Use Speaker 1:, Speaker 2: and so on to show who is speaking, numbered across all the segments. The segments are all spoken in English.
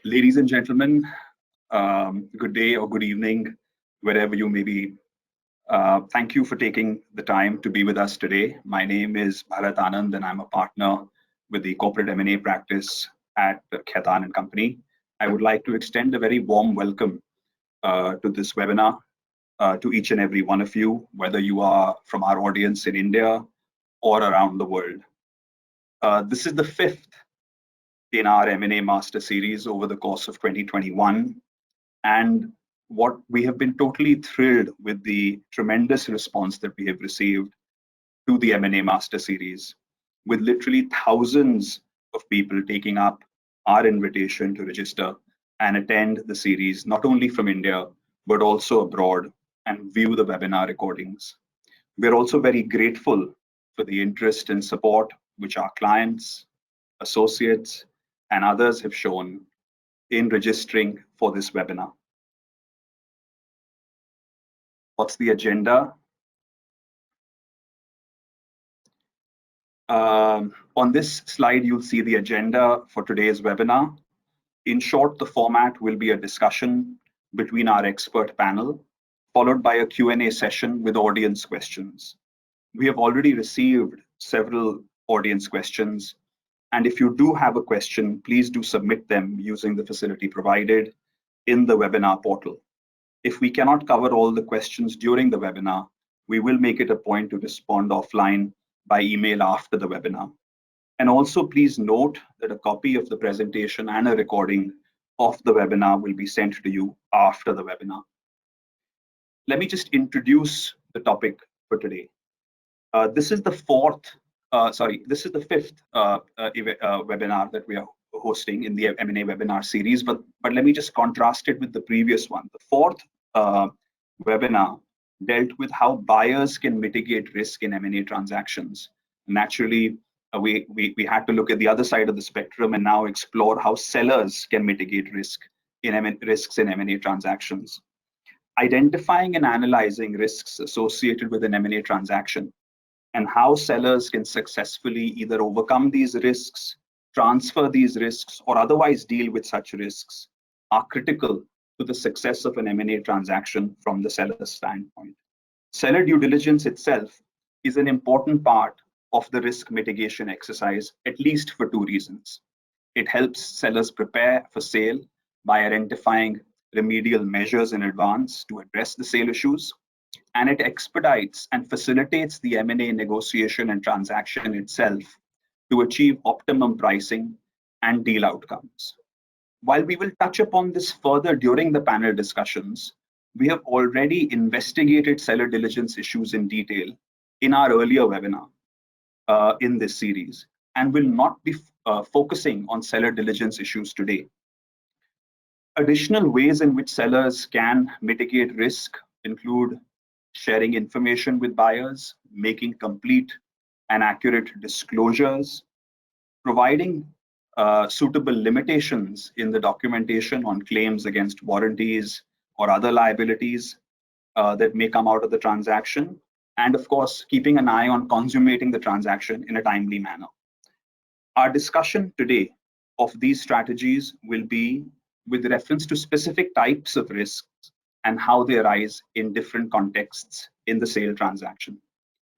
Speaker 1: Ladies and gentlemen, good day or good evening, wherever you may be. Thank you for taking the time to be with us today. My name is Bharat Anand, and I'm a partner with the corporate M&A practice at Khaitan and Company. I would like to extend a very warm welcome to this webinar to each and every one of you, whether you are from our audience in India or around the world. This is the fifth in our M&A Master Series over the course of 2021. And what we have been totally thrilled with the tremendous response that we have received to the M&A Master Series, with literally thousands of people taking up our invitation to register and attend the series, not only from India, but also abroad, and view the webinar recordings. We're also very grateful for the interest and support which our clients, associates, and others have shown in registering for this webinar. What's the agenda? On this slide, you'll see the agenda for today's webinar. In short, the format will be a discussion between our expert panel, followed by a Q&A session with audience questions. We have already received several audience questions, and if you do have a question, please do submit them using the facility provided in the webinar portal. If we cannot cover all the questions during the webinar, we will make it a point to respond offline by email after the webinar. And also please note that a copy of the presentation and a recording of the webinar will be sent to you after the webinar. Let me just introduce the topic for today. This is the fifth webinar that we are hosting in the M&A webinar series, but let me just contrast it with the previous one. The fourth webinar dealt with how buyers can mitigate risk in M&A transactions. Naturally, we had to look at the other side of the spectrum and now explore how sellers can mitigate risks in M&A transactions. Identifying and analyzing risks associated with an M&A transaction and how sellers can successfully either overcome these risks, transfer these risks, or otherwise deal with such risks are critical to the success of an M&A transaction from the seller's standpoint. Seller due diligence itself is an important part of the risk mitigation exercise, at least for two reasons. It helps sellers prepare for sale by identifying remedial measures in advance to address the sale issues, and it expedites and facilitates the M&A negotiation and transaction itself to achieve optimum pricing and deal outcomes. While we will touch upon this further during the panel discussions, we have already investigated seller diligence issues in detail in our earlier webinar in this series, and will not be focusing on seller diligence issues today. Additional ways in which sellers can mitigate risk include sharing information with buyers, making complete and accurate disclosures, providing suitable limitations in the documentation on claims against warranties or other liabilities that may come out of the transaction, and of course, keeping an eye on consummating the transaction in a timely manner. Our discussion today of these strategies will be with reference to specific types of risks and how they arise in different contexts in the sale transaction.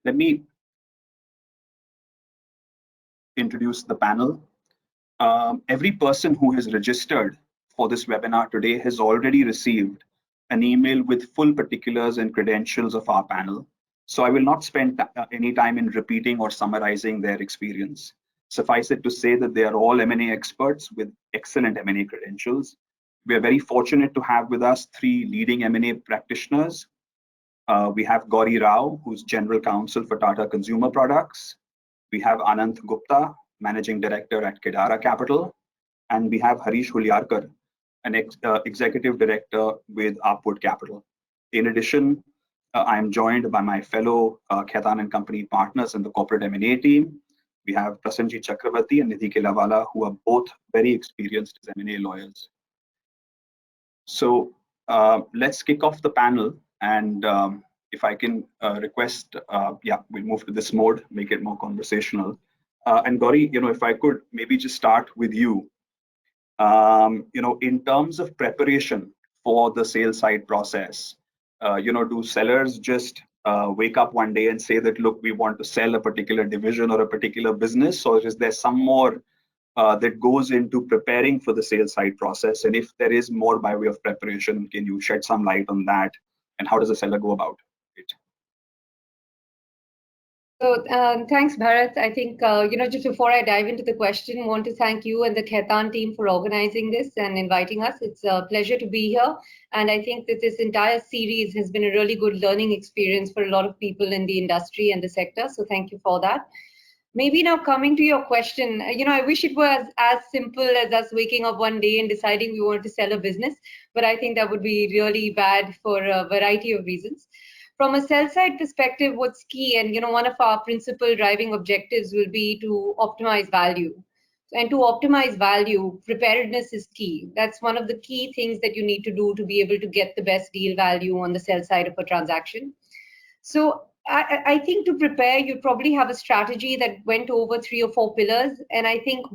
Speaker 1: Let me introduce the panel. Every person who has registered for this webinar today has already received an email with full particulars and credentials of our panel. So I will not spend any time in repeating or summarizing their experience. Suffice it to say that they are all M&A experts with excellent M&A credentials. We are very fortunate to have with us three leading M&A practitioners. We have Gauri Rao, who's General Counsel for Tata Consumer Products. We have Anant Gupta, Managing Director at Kedara Capital. And we have Harish Hulyarkar, an Executive Director with Upward Capital. In addition, I am joined by my fellow Khaitan and Company partners in the corporate M&A team. We have Prasanjit Chakravarti and Nidhi Kelawala, who are both very experienced as M&A lawyers. So let's kick off the panel, and if I can request, we'll move to this mode, make it more conversational. And Gauri, if I could maybe just start with you. In terms of preparation for the sales side process, do sellers just wake up one day and say that, look, we want to sell a particular division or a particular business, or is there some more that goes into preparing for the sales side process? And if there is more by way of preparation, can you shed some light on that? And how does the seller go about it?
Speaker 2: So thanks, Bharat. I think, just before I dive into the question, I want to thank you and the Khaitan team for organizing this and inviting us. It's a pleasure to be here. And I think that this entire series has been a really good learning experience for a lot of people in the industry and the sector. So thank you for that. Maybe now coming to your question, I wish it was as simple as us waking up one day and deciding we want to sell a business, but I think that would be really bad for a variety of reasons. From a sell side perspective, what's key, and one of our principal driving objectives will be to optimize value. And to optimize value, preparedness is key. That's one of the key things that you need to do to be able to get the best deal value on the sell side of a transaction. So I think to prepare, you probably have a strategy that went over 3 or 4 pillars. And I think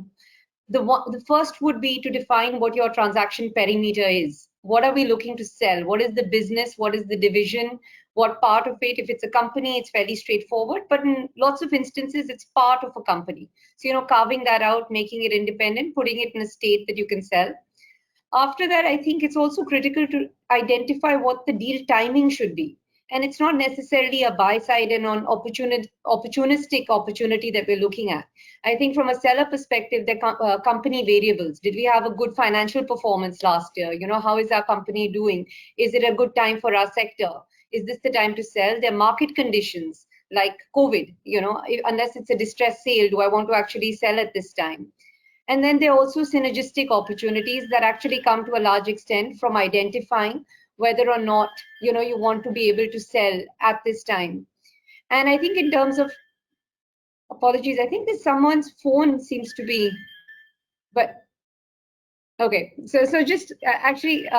Speaker 2: the first would be to define what your transaction perimeter is. What are we looking to sell? What is the business? What is the division? What part of it? If it's a company, it's fairly straightforward. But in lots of instances, it's part of a company. So, carving that out, making it independent, putting it in a state that you can sell. After that, I think it's also critical to identify what the deal timing should be. And it's not necessarily a buy side and on opportunistic opportunity that we're looking at. I think from a seller perspective, the company variables. Did we have a good financial performance last year? How is our company doing? Is it a good time for our sector? Is this the time to sell? There are market conditions like COVID, unless it's a distressed sale, do I want to actually sell at this time? And then there are also synergistic opportunities that actually come to a large extent from identifying whether or not you want to be able to sell at this time. And I think in terms of apologies, I think there's someone's phone seems to be, but okay. So just actually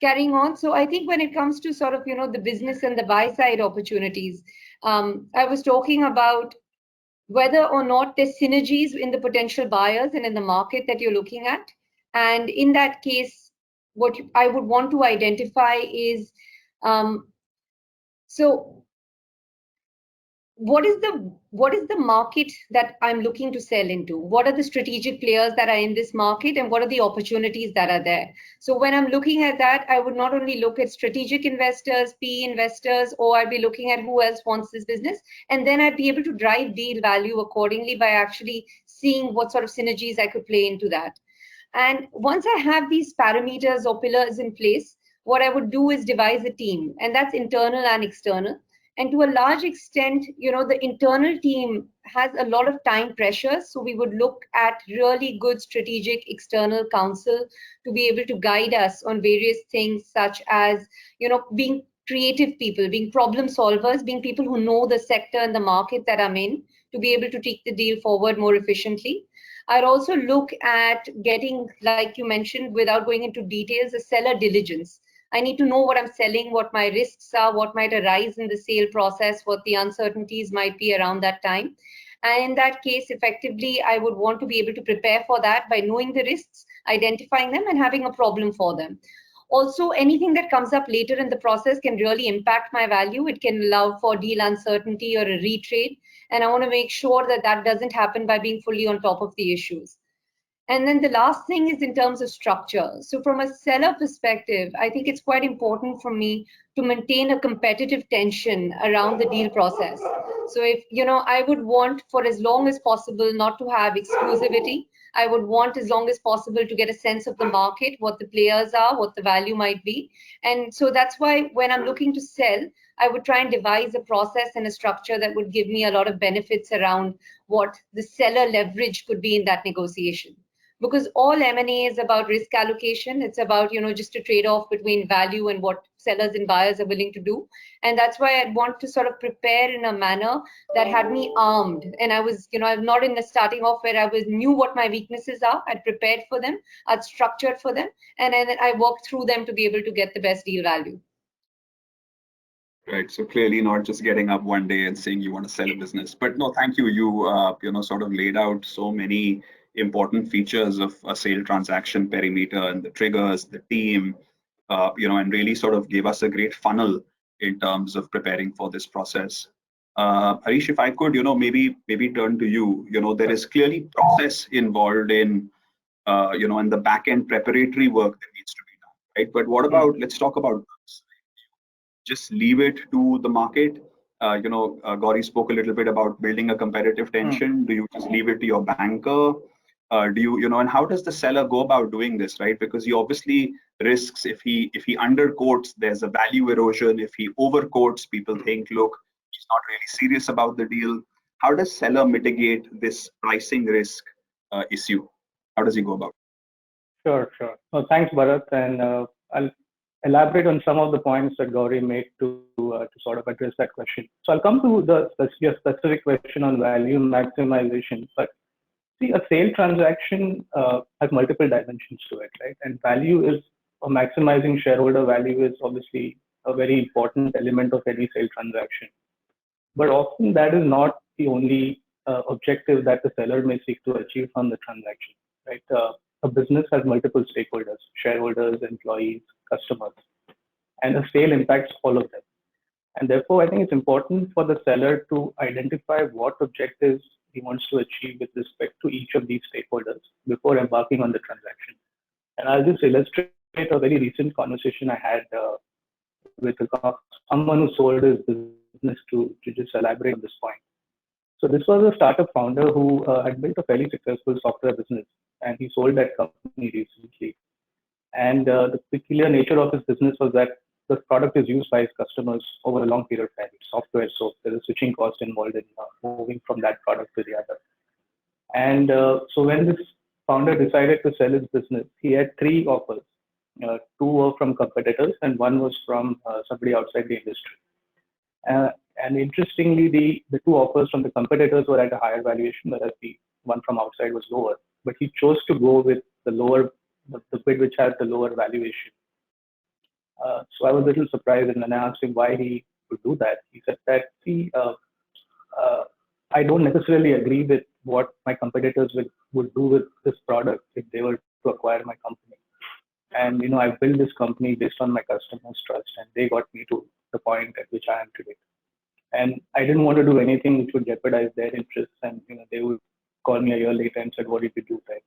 Speaker 2: carrying on. So I think when it comes to sort of the business and the buy side opportunities, I was talking about whether or not there's synergies in the potential buyers and in the market that you're looking at. And in that case, what I would want to identify is, so what is the market that I'm looking to sell into? What are the strategic players that are in this market, and what are the opportunities that are there? So when I'm looking at that, I would not only look at strategic investors, PE investors, or I'd be looking at who else wants this business, and then I'd be able to drive deal value accordingly by actually seeing what sort of synergies I could play into that. And once I have these parameters or pillars in place, what I would do is devise a team, and that's internal and external. And to a large extent, the internal team has a lot of time pressure. So we would look at really good strategic external counsel to be able to guide us on various things, such as, being creative people, being problem solvers, being people who know the sector and the market that I'm in, to be able to take the deal forward more efficiently. I'd also look at getting, like you mentioned, without going into details, a seller diligence. I need to know what I'm selling, what my risks are, what might arise in the sale process, what the uncertainties might be around that time. And in that case, effectively, I would want to be able to prepare for that by knowing the risks, identifying them, and having a problem for them. Also, anything that comes up later in the process can really impact my value. It can allow for deal uncertainty or a retrade. And I want to make sure that that doesn't happen by being fully on top of the issues. And then the last thing is in terms of structure. So from a seller perspective, I think it's quite important for me to maintain a competitive tension around the deal process. So if, I would want for as long as possible not to have exclusivity. I would want as long as possible to get a sense of the market, what the players are, what the value might be. And so that's why when I'm looking to sell, I would try and devise a process and a structure that would give me a lot of benefits around what the seller leverage could be in that negotiation. Because all M&A is about risk allocation. It's about, just a trade-off between value and what sellers and buyers are willing to do. And that's why I'd want to sort of prepare in a manner that had me armed. And I was, I'm not in the starting off where I knew what my weaknesses are. I'd prepared for them. I'd structured for them. And then I walked through them to be able to get the best deal value.
Speaker 1: Right. So clearly not just getting up one day and saying you want to sell a business, but no, thank you. You, sort of laid out so many important features of a sale transaction perimeter and the triggers, the team, and really sort of gave us a great funnel in terms of preparing for this process. Harish, if I could, maybe turn to you. There is clearly process involved in, in the back end preparatory work that needs to be done, right? But what about, let's talk about just leave it to the market. Gauri spoke a little bit about building a competitive tension. Do you just leave it to your banker? Do you, and how does the seller go about doing this, right? Because he obviously risks if he underquotes, there's a value erosion. If he overquotes, people think, look, he's not really serious about the deal. How does seller mitigate this pricing risk issue? How does he go about it?
Speaker 3: Sure. Well, thanks, Bharat, and I'll elaborate on some of the points that Gauri made to sort of address that question. So I'll come to your specific question on value maximization. But see, a sale transaction has multiple dimensions to it, right? And value is, or maximizing shareholder value is obviously a very important element of any sale transaction. But often that is not the only objective that the seller may seek to achieve from the transaction, right? A business has multiple stakeholders, shareholders, employees, customers, and a sale impacts all of them. And therefore, I think it's important for the seller to identify what objectives he wants to achieve with respect to each of these stakeholders before embarking on the transaction. And I'll just illustrate a very recent conversation I had with someone who sold his business to just elaborate on this point. So this was a startup founder who had built a fairly successful software business, and he sold that company recently. And the peculiar nature of his business was that the product is used by his customers over a long period of time. It's software, so there's a switching cost involved in moving from that product to the other. And so when this founder decided to sell his business, he had three offers. Two were from competitors, and one was from somebody outside the industry. And interestingly, the two offers from the competitors were at a higher valuation, whereas the one from outside was lower. But he chose to go with the bid which had the lower valuation. So I was a little surprised, and when I asked him why he would do that, he said that, I don't necessarily agree with what my competitors would do with this product if they were to acquire my company. And I built this company based on my customers' trust, and they got me to the point at which I am today. And I didn't want to do anything which would jeopardize their interests, and they would call me a year later and said, "What did you do? That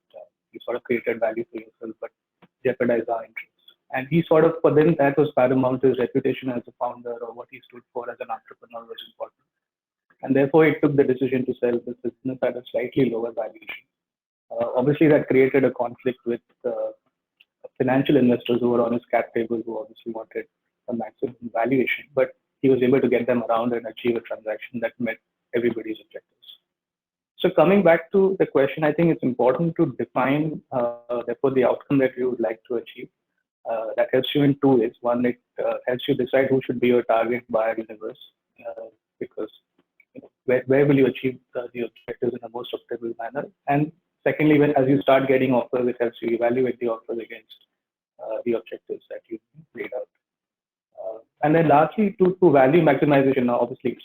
Speaker 3: you sort of created value for yourself, but jeopardized our interests." And he sort of, for them, that was paramount. His reputation as a founder or what he stood for as an entrepreneur was important. And therefore, he took the decision to sell this business at a slightly lower valuation. Obviously, that created a conflict with financial investors who were on his cap table, who obviously wanted a maximum valuation. But he was able to get them around and achieve a transaction that met everybody's objectives. So coming back to the question, I think it's important to define, therefore, the outcome that you would like to achieve. That helps you in two ways. One, it helps you decide who should be your target buyer universe, because where will you achieve the objectives in the most optimal manner. And secondly, as you start getting offers, it helps you evaluate the offers against the objectives that you laid out. And then lastly, to value maximization, now obviously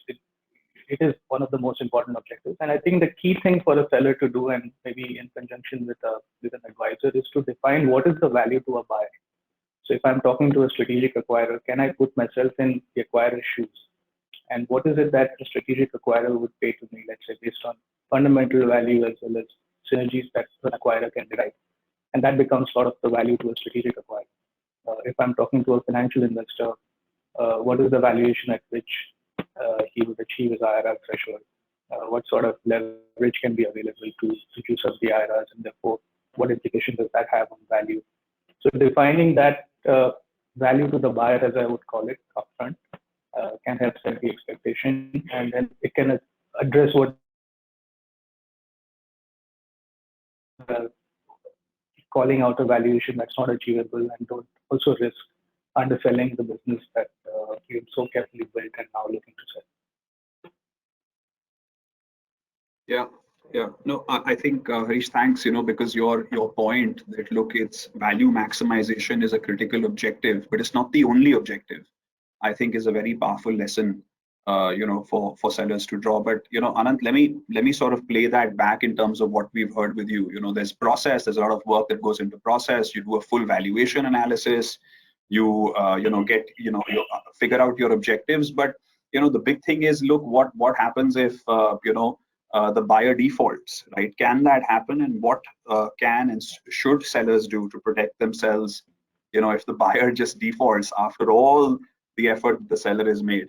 Speaker 3: it is one of the most important objectives. And I think the key thing for a seller to do, and maybe in conjunction with an advisor, is to define what is the value to a buyer. So if I'm talking to a strategic acquirer, can I put myself in the acquirer's shoes? And what is it that a strategic acquirer would pay to me, let's say, based on fundamental value as well as synergies that an acquirer can derive? And that becomes sort of the value to a strategic acquirer. If I'm talking to a financial investor, what is the valuation at which he would achieve his IRR threshold? What sort of leverage can be available to juice up the IRRs, and therefore, what implications does that have on value? So defining that value to the buyer, as I would call it, upfront, can help set the expectation, and then it can address what calling out a valuation that's not achievable, and don't also risk underselling the business that you've so carefully built and now looking to sell.
Speaker 1: Yeah. No, I think Harish, thanks. Because your point that look, it's value maximization is a critical objective, but it's not the only objective. I think is a very powerful lesson for sellers to draw. But Anant, let me sort of play that back in terms of what we've heard with you. There's process. There's a lot of work that goes into process. You do a full valuation analysis. You get you figure out your objectives. But the big thing is, look, what happens if the buyer defaults, right? Can that happen? And what can and should sellers do to protect themselves? If the buyer just defaults after all the effort the seller has made.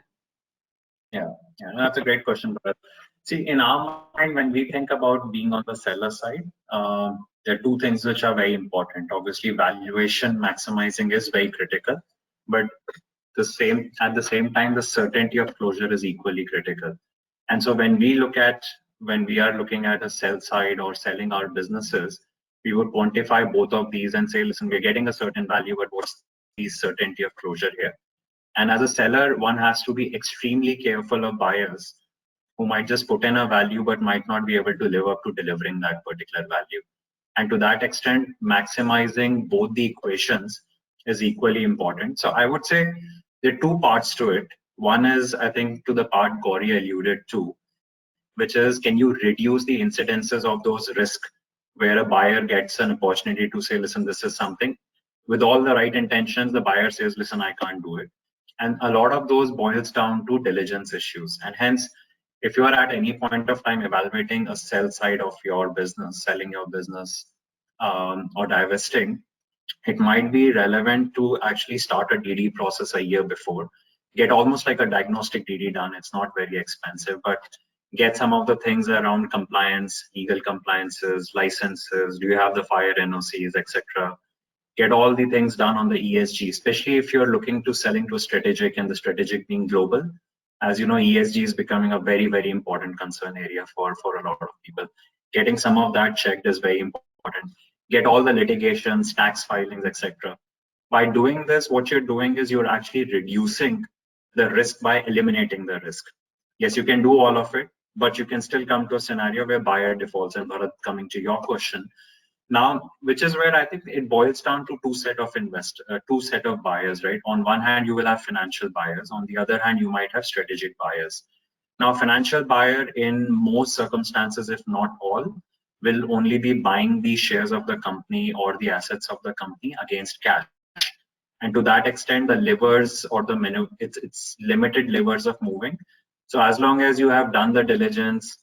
Speaker 4: Yeah, that's a great question. But see, in our mind, when we think about being on the seller side, there are two things which are very important. Obviously, valuation maximizing is very critical, but at the same time, the certainty of closure is equally critical. And so when we are looking at a sell side or selling our businesses, we would quantify both of these and say, listen, we're getting a certain value, but what's the certainty of closure here? And as a seller, one has to be extremely careful of buyers who might just put in a value but might not be able to live up to delivering that particular value. And to that extent, maximizing both the equations is equally important. So I would say there are two parts to it. One is, I think, to the part Gauri alluded to, which is, can you reduce the incidences of those risks where a buyer gets an opportunity to say, listen, this is something. With all the right intentions, the buyer says, listen, I can't do it. And a lot of those boils down to diligence issues. And hence, if you are at any point of time evaluating a sell side of your business, selling your business or divesting, it might be relevant to actually start a DD process a year before. Get almost like a diagnostic DD done. It's not very expensive, but get some of the things around compliance, legal compliances, licenses, do you have the fire NOCs, etc. Get all the things done on the ESG, especially if you're looking to selling to a strategic and the strategic being global. As you know, ESG is becoming a very, very important concern area for a lot of people. Getting some of that checked is very important. Get all the litigations, tax filings, etc. By doing this, what you're doing is you're actually reducing the risk by eliminating the risk. Yes, you can do all of it, but you can still come to a scenario where buyer defaults. And Bharat, coming to your question, now, which is where I think it boils down to two set of buyers, right? On one hand, you will have financial buyers. On the other hand, you might have strategic buyers. Now, financial buyer in most circumstances, if not all, will only be buying the shares of the company or the assets of the company against cash. And to that extent, the levers or the menu, it's limited levers of moving. So as long as you have done the diligence,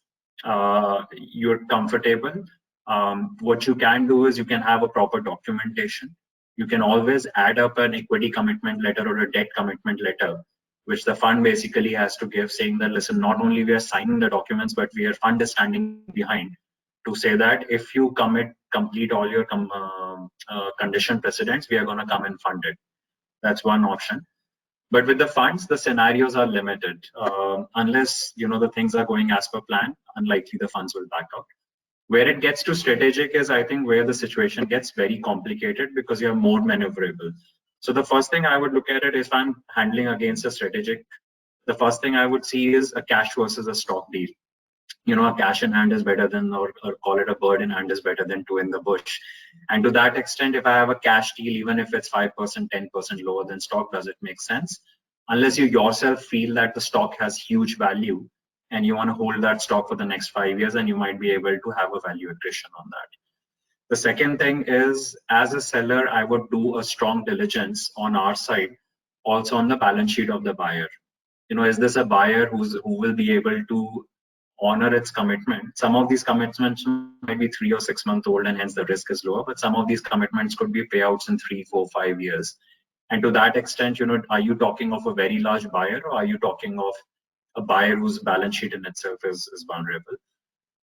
Speaker 4: you're comfortable. What you can do is you can have a proper documentation. You can always add up an equity commitment letter or a debt commitment letter, which the fund basically has to give, saying that, listen, not only we are signing the documents, but we are fund is standing behind to say that if you complete all your condition precedents, we are going to come and fund it. That's one option. But with the funds, the scenarios are limited. Unless the things are going as per plan, unlikely the funds will back out. Where it gets to strategic is, I think, where the situation gets very complicated because you're more maneuverable. So the first thing I would look at it is, if I'm handling against a strategic, the first thing I would see is a cash versus a stock deal. A cash in hand is better than, or call it a bird in hand is better than two in the bush. And to that extent, if I have a cash deal, even if it's 5%, 10% lower than stock, does it make sense? Unless you yourself feel that the stock has huge value and you want to hold that stock for the next 5 years, and you might be able to have a value accretion on that. The second thing is, as a seller, I would do a strong diligence on our side, also on the balance sheet of the buyer. Is this a buyer who will be able to honor its commitment? Some of these commitments might be 3 or 6 months old, and hence the risk is lower. But some of these commitments could be payouts in 3, 4, 5 years. And to that extent, are you talking of a very large buyer, or are you talking of a buyer whose balance sheet in itself is vulnerable?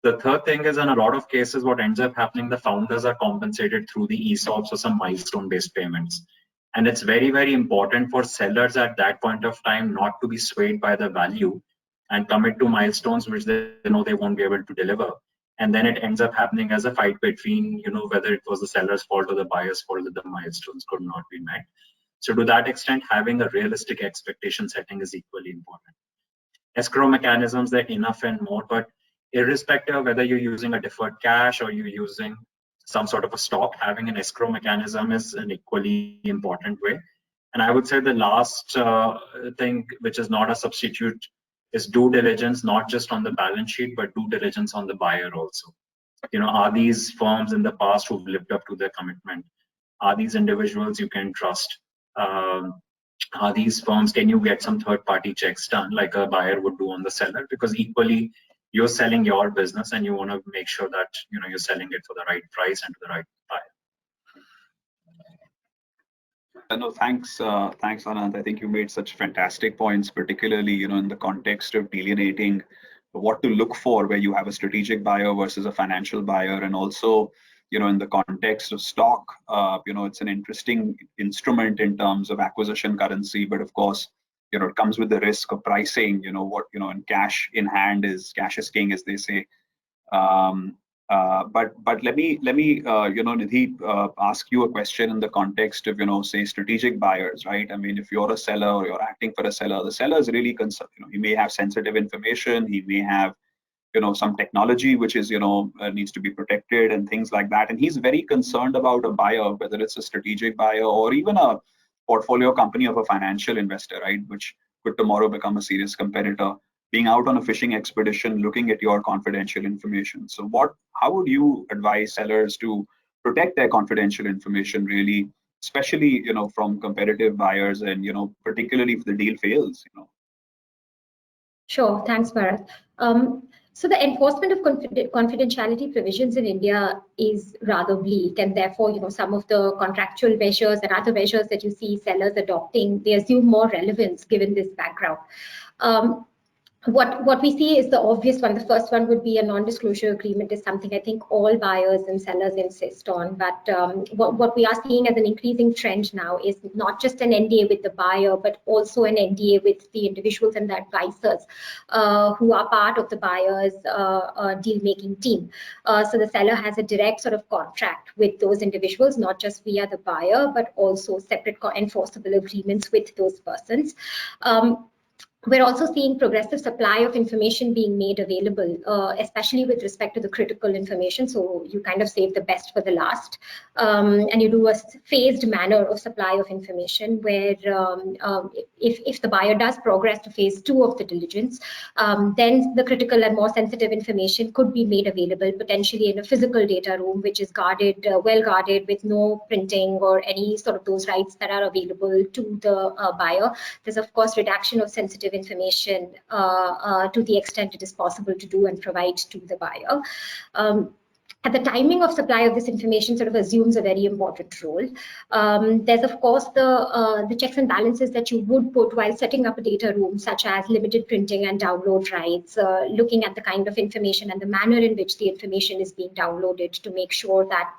Speaker 4: The third thing is, in a lot of cases, what ends up happening, the founders are compensated through the ESOPs or some milestone-based payments. And it's very, very important for sellers at that point of time not to be swayed by the value and commit to milestones which they know they won't be able to deliver. And then it ends up happening as a fight between, whether it was the seller's fault or the buyer's fault that the milestones could not be met. So to that extent, having a realistic expectation setting is equally important. Escrow mechanisms, they're enough and more, but irrespective of whether you're using a deferred cash or you're using some sort of a stock, having an escrow mechanism is an equally important way. And I would say the last thing, which is not a substitute is due diligence, not just on the balance sheet, but due diligence on the buyer also. Are these firms in the past who've lived up to their commitment? Are these individuals you can trust? Are these firms, can you get some third-party checks done like a buyer would do on the seller? Because equally, you're selling your business and you want to make sure that you're selling it for the right price and to the right buyer.
Speaker 1: No, thanks, Anand. I think you made such fantastic points, particularly in the context of delineating what to look for where you have a strategic buyer versus a financial buyer, and also in the context of stock, it's an interesting instrument in terms of acquisition currency, but of course, it comes with the risk of pricing. And cash in hand is cash is king, as they say. But let me Nidhi, ask you a question in the context of say strategic buyers, right? I mean, if you're a seller or you're acting for a seller, the seller is really concerned. He may have sensitive information, he may have some technology which is needs to be protected and things like that, and he's very concerned about a buyer, whether it's a strategic buyer or even a portfolio company of a financial investor, right, which could tomorrow become a serious competitor, being out on a fishing expedition looking at your confidential information. So how would you advise sellers to protect their confidential information, really, especially from competitive buyers, and particularly if the deal fails?
Speaker 5: Sure, thanks, Bharat. So the enforcement of confidentiality provisions in India is rather bleak, and therefore, some of the contractual measures and other measures that you see sellers adopting, they assume more relevance given this background. What we see is the obvious one. The first one would be a non-disclosure agreement is something I think all buyers and sellers insist on. But what we are seeing as an increasing trend now is not just an NDA with the buyer, but also an NDA with the individuals and the advisors who are part of the buyer's deal-making team. So the seller has a direct sort of contract with those individuals, not just via the buyer, but also separate enforceable agreements with those persons. We're also seeing progressive supply of information being made available, especially with respect to the critical information. So you kind of save the best for the last, and you do a phased manner of supply of information where if the buyer does progress to phase 2 of the diligence, then the critical and more sensitive information could be made available potentially in a physical data room, which is guarded, well guarded, with no printing or any sort of those rights that are available to the buyer. There's of course redaction of sensitive information to the extent it is possible to do and provide to the buyer. And the timing of supply of this information sort of assumes a very important role. There's of course the checks and balances that you would put while setting up a data room, such as limited printing and download rights, looking at the kind of information and the manner in which the information is being downloaded to make sure that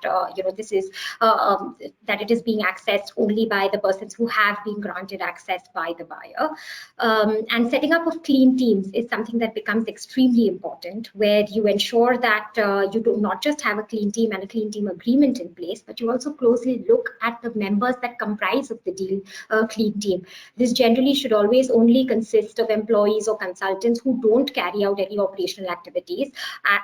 Speaker 5: this is that it is being accessed only by the persons who have been granted access by the buyer. And setting up of clean teams is something that becomes extremely important, where you ensure that you do not just have a clean team and a clean team agreement in place, but you also closely look at the members that comprise of the deal clean team. This generally should always only consist of employees or consultants who don't carry out any operational activities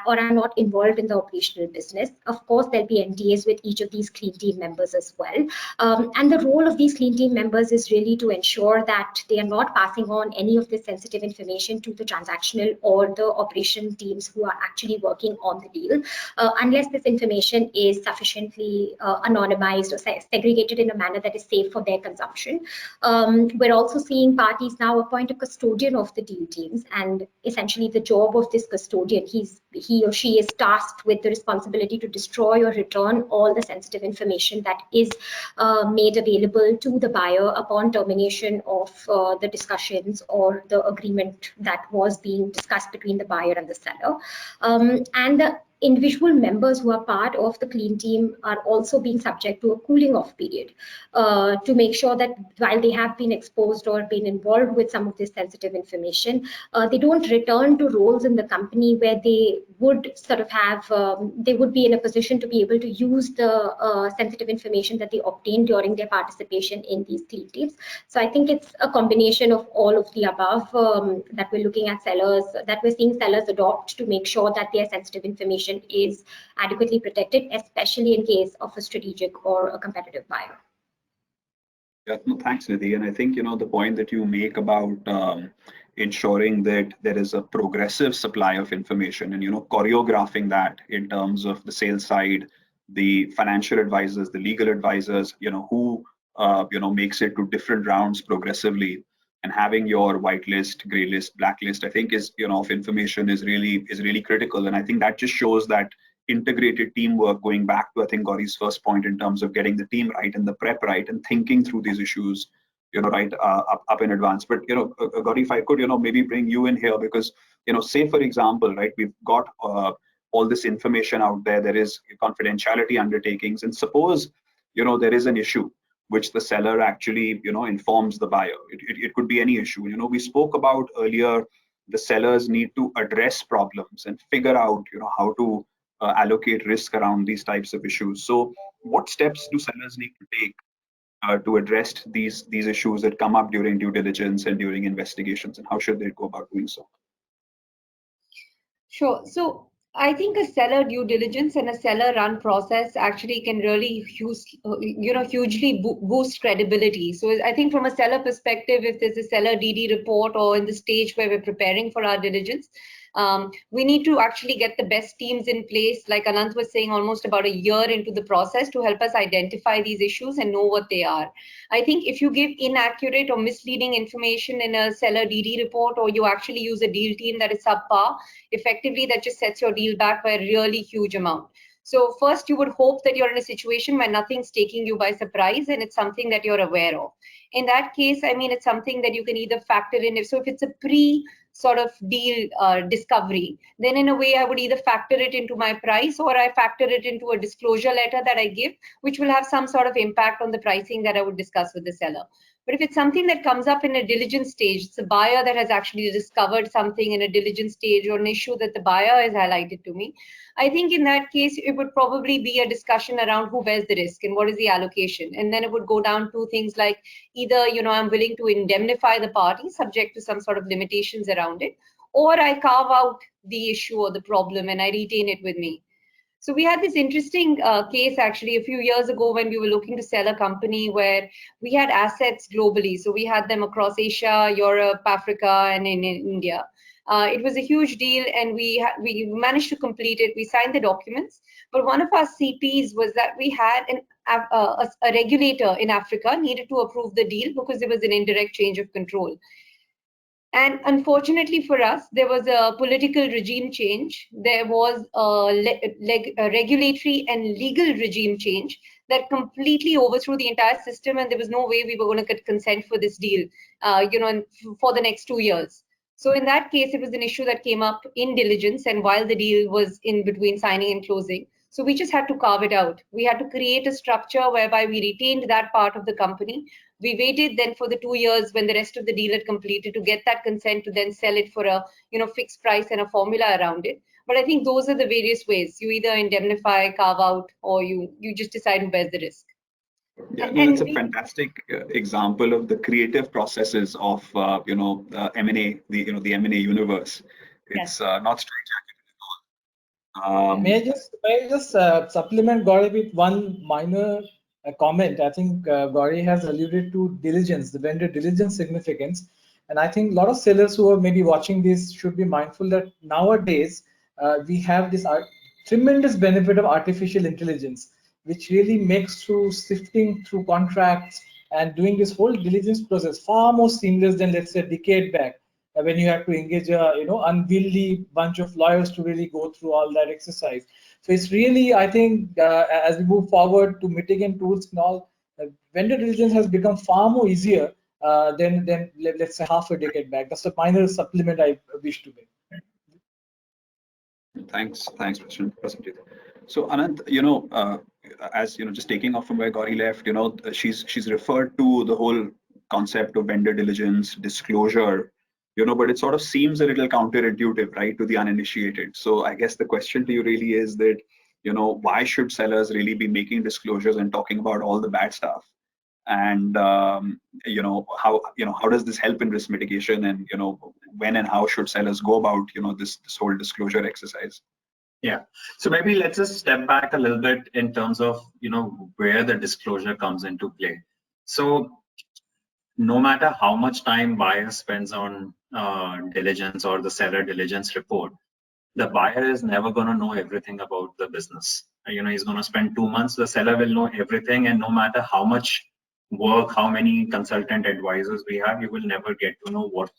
Speaker 5: or are not involved in the operational business. Of course, there'll be NDAs with each of these clean team members as well. And the role of these clean team members is really to ensure that they are not passing on any of this sensitive information to the transactional or the operation teams who are actually working on the deal, unless this information is sufficiently anonymized or segregated in a manner that is safe for their consumption. We're also seeing parties now appoint a custodian of the deal teams, and essentially the job of this custodian, he or she is tasked with the responsibility to destroy or return all the sensitive information that is made available to the buyer upon termination of the discussions or the agreement that was being discussed between the buyer and the seller. And the individual members who are part of the clean team are also being subject to a cooling off period to make sure that while they have been exposed or been involved with some of this sensitive information, they don't return to roles in the company where they would sort of have, they would be in a position to be able to use the sensitive information that they obtained during their participation in these clean teams. So I think it's a combination of all of the above that we're looking at sellers, that we're seeing sellers adopt to make sure that their sensitive information is adequately protected, especially in case of a strategic or a competitive buyer.
Speaker 1: Yeah, no, thanks, Nidhi. And I think the point that you make about ensuring that there is a progressive supply of information, and choreographing that in terms of the sales side, the financial advisors, the legal advisors, who makes it to different rounds progressively, and having your whitelist, gray list, blacklist, I think is of information is really critical. And I think that just shows that integrated teamwork, going back to I think Gauri's first point in terms of getting the team right and the prep right and thinking through these issues right up in advance. But Gauri, if I could maybe bring you in here, because say for example, right, we've got all this information out there, there is confidentiality undertakings, and suppose there is an issue which the seller actually informs the buyer. It could be any issue. We spoke about earlier, the sellers need to address problems and figure out how to allocate risk around these types of issues. So what steps do sellers need to take to address these issues that come up during due diligence and during investigations, and how should they go about doing so?
Speaker 2: Sure. So I think a seller due diligence and a seller run process actually can really hugely boost credibility. So I think from a seller perspective, if there's a seller DD report or in the stage where we're preparing for our diligence, we need to actually get the best teams in place, like Anant was saying, almost about a year into the process, to help us identify these issues and know what they are. I think if you give inaccurate or misleading information in a seller DD report, or you actually use a deal team that is subpar, effectively that just sets your deal back by a really huge amount. So first, you would hope that you're in a situation where nothing's taking you by surprise and it's something that you're aware of. In that case, I mean, it's something that you can either factor in. So if it's a sort of deal discovery, then in a way I would either factor it into my price, or I factor it into a disclosure letter that I give, which will have some sort of impact on the pricing that I would discuss with the seller. But if it's something that comes up in a diligence stage, it's a buyer that has actually discovered something in a diligence stage, or an issue that the buyer has highlighted to me, I think in that case, it would probably be a discussion around who bears the risk and what is the allocation. And then it would go down to things like either, I'm willing to indemnify the party subject to some sort of limitations around it, or I carve out the issue or the problem and I retain it with me. So we had this interesting case actually a few years ago when we were looking to sell a company where we had assets globally. So we had them across Asia, Europe, Africa, and in India. It was a huge deal, and we managed to complete it. We signed the documents, but one of our CPs was that we had a regulator in Africa needed to approve the deal because there was an indirect change of control. And unfortunately for us, there was a political regime change. There was a regulatory and legal regime change that completely overthrew the entire system, and there was no way we were going to get consent for this deal, for the next 2 years. So in that case, it was an issue that came up in diligence and while the deal was in between signing and closing. So we just had to carve it out. We had to create a structure whereby we retained that part of the company. We waited then for the 2 years when the rest of the deal had completed to get that consent to then sell it for a fixed price and a formula around it. But I think those are the various ways. You either indemnify, carve out, or you just decide who bears the risk.
Speaker 1: Yeah, no, that's a fantastic example of the creative processes of M&A, the M&A universe. It's not straightjacket at all.
Speaker 6: May I just supplement Gauri with one minor comment? I think Gauri has alluded to diligence, the vendor diligence significance, and I think a lot of sellers who are maybe watching this should be mindful that nowadays we have this tremendous benefit of artificial intelligence, which really makes through sifting through contracts and doing this whole diligence process far more seamless than, let's say, a decade back, when you have to engage a unwieldy bunch of lawyers to really go through all that exercise. So it's really, I think, as we move forward to mitigant tools and all, vendor diligence has become far more easier than let's say half a decade back. That's a minor supplement I wish to make.
Speaker 1: Thanks, Prasenjit. So Anant, as just taking off from where Gauri left, she's referred to the whole concept of vendor diligence, disclosure, but it sort of seems a little counterintuitive, right, to the uninitiated. So I guess the question to you really is that, why should sellers really be making disclosures and talking about all the bad stuff? And how does this help in risk mitigation, and when and how should sellers go about this whole disclosure exercise?
Speaker 4: Yeah, so maybe let's just step back a little bit in terms of where the disclosure comes into play. So no matter how much time buyer spends on diligence or the seller diligence report, the buyer is never going to know everything about the business. He's going to spend 2 months, the seller will know everything, and no matter how much work, how many consultant advisors we have, you will never get to know what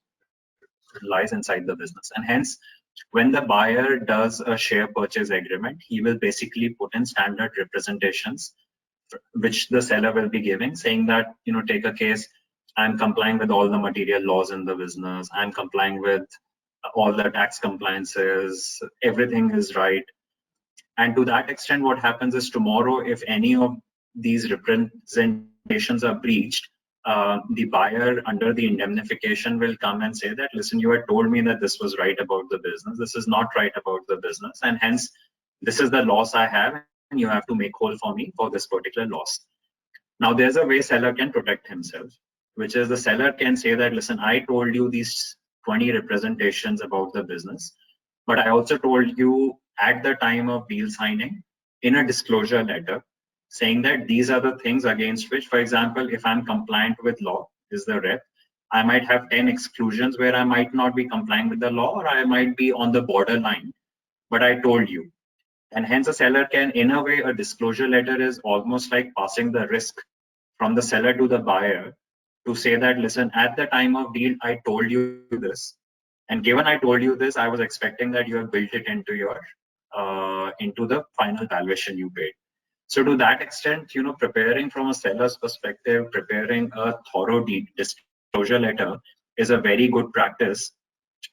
Speaker 4: lies inside the business. And hence, when the buyer does a share purchase agreement, he will basically put in standard representations, which the seller will be giving, saying that, take a case, I'm complying with all the material laws in the business, I'm complying with all the tax compliances, everything is right. And to that extent, what happens is tomorrow, if any of these representations are breached, the buyer under the indemnification will come and say that, listen, you had told me that this was right about the business. This is not right about the business. And hence, this is the loss I have, and you have to make whole for me for this particular loss. Now, there's a way seller can protect himself, which is the seller can say that, listen, I told you these 20 representations about the business, but I also told you at the time of deal signing in a disclosure letter saying that these are the things against which, for example, if I'm compliant with law, is the rep, I might have 10 exclusions where I might not be complying with the law, or I might be on the borderline, but I told you. And hence a seller can, in a way, a disclosure letter is almost like passing the risk from the seller to the buyer to say that, listen, at the time of deal, I told you this. And given I told you this, I was expecting that you have built it into your into the final valuation you paid. So to that extent, preparing from a seller's perspective, preparing a thorough disclosure letter is a very good practice.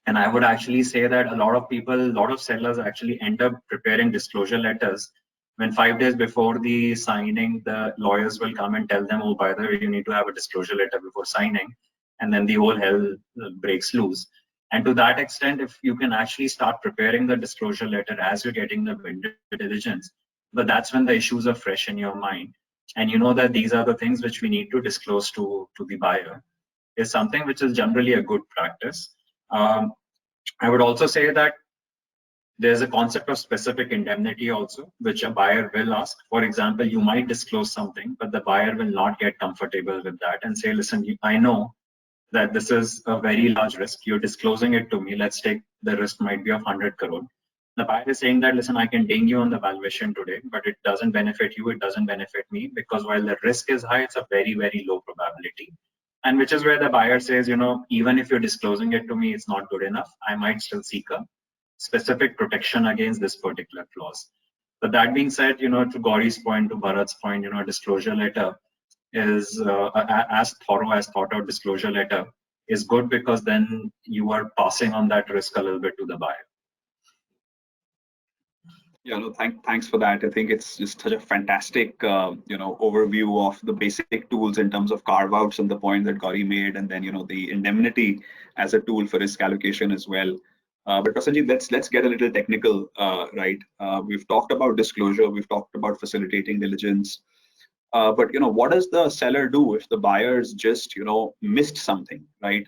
Speaker 4: And I would actually say that a lot of people, a lot of sellers actually end up preparing disclosure letters when 5 days before the signing, the lawyers will come and tell them, oh, by the way, you need to have a disclosure letter before signing. And then the whole hell breaks loose. And to that extent, if you can actually start preparing the disclosure letter as you're getting the vendor diligence, but that's when the issues are fresh in your mind. And you know that these are the things which we need to disclose to the buyer, is something which is generally a good practice. I would also say that there's a concept of specific indemnity also, which a buyer will ask. For example, you might disclose something, but the buyer will not get comfortable with that and say, listen, I know that this is a very large risk. You're disclosing it to me. Let's take the risk might be of 100 crore. The buyer is saying that, listen, I can ding you on the valuation today, but it doesn't benefit you. It doesn't benefit me, because while the risk is high, it's a very, very low probability. And which is where the buyer says, even if you're disclosing it to me, it's not good enough. I might still seek a specific protection against this particular clause. But that being said, to Gauri's point, to Bharat's point, disclosure letter is as thorough as thought out disclosure letter is good, because then you are passing on that risk a little bit to the buyer.
Speaker 1: Yeah, no, thanks for that. I think it's just such a fantastic, overview of the basic tools in terms of carve outs and the point that Gauri made, and then the indemnity as a tool for risk allocation as well. But Prasanjit, let's get a little technical, right? We've talked about disclosure, we've talked about facilitating diligence, but what does the seller do if the buyer's just missed something, right?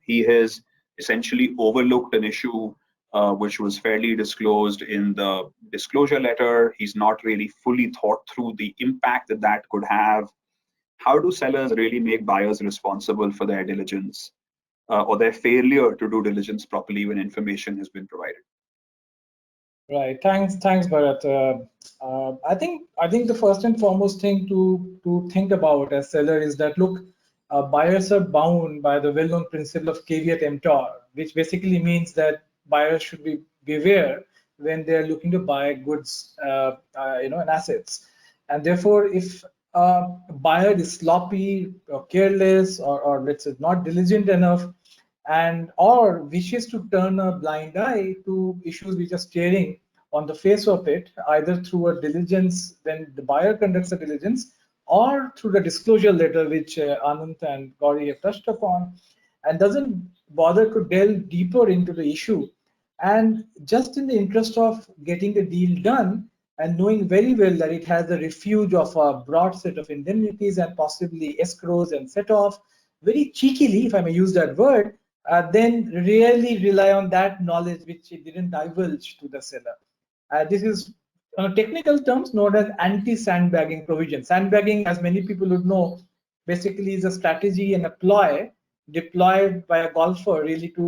Speaker 1: He has essentially overlooked an issue which was fairly disclosed in the disclosure letter. He's not really fully thought through the impact that could have. How do sellers really make buyers responsible for their diligence or their failure to do diligence properly when information has been provided?
Speaker 6: Right. Thanks, Bharat. I think the first and foremost thing to think about as seller is that, look, buyers are bound by the well-known principle of caveat emptor, which basically means that buyers should be beware when they are looking to buy goods, and assets. And therefore, if a buyer is sloppy or careless, or let's say not diligent enough, and or wishes to turn a blind eye to issues which are staring on the face of it, either through a diligence when the buyer conducts a diligence, or through the disclosure letter which Anand and Gauri have touched upon, and doesn't bother to delve deeper into the issue, and just in the interest of getting the deal done, and knowing very well that it has the refuge of a broad set of indemnities and possibly escrows and set off, very cheekily, if I may use that word, then really rely on that knowledge which it didn't divulge to the seller. This is technical terms known as anti-sandbagging provision. Sandbagging, as many people would know, basically is a strategy and a ploy deployed by a golfer really to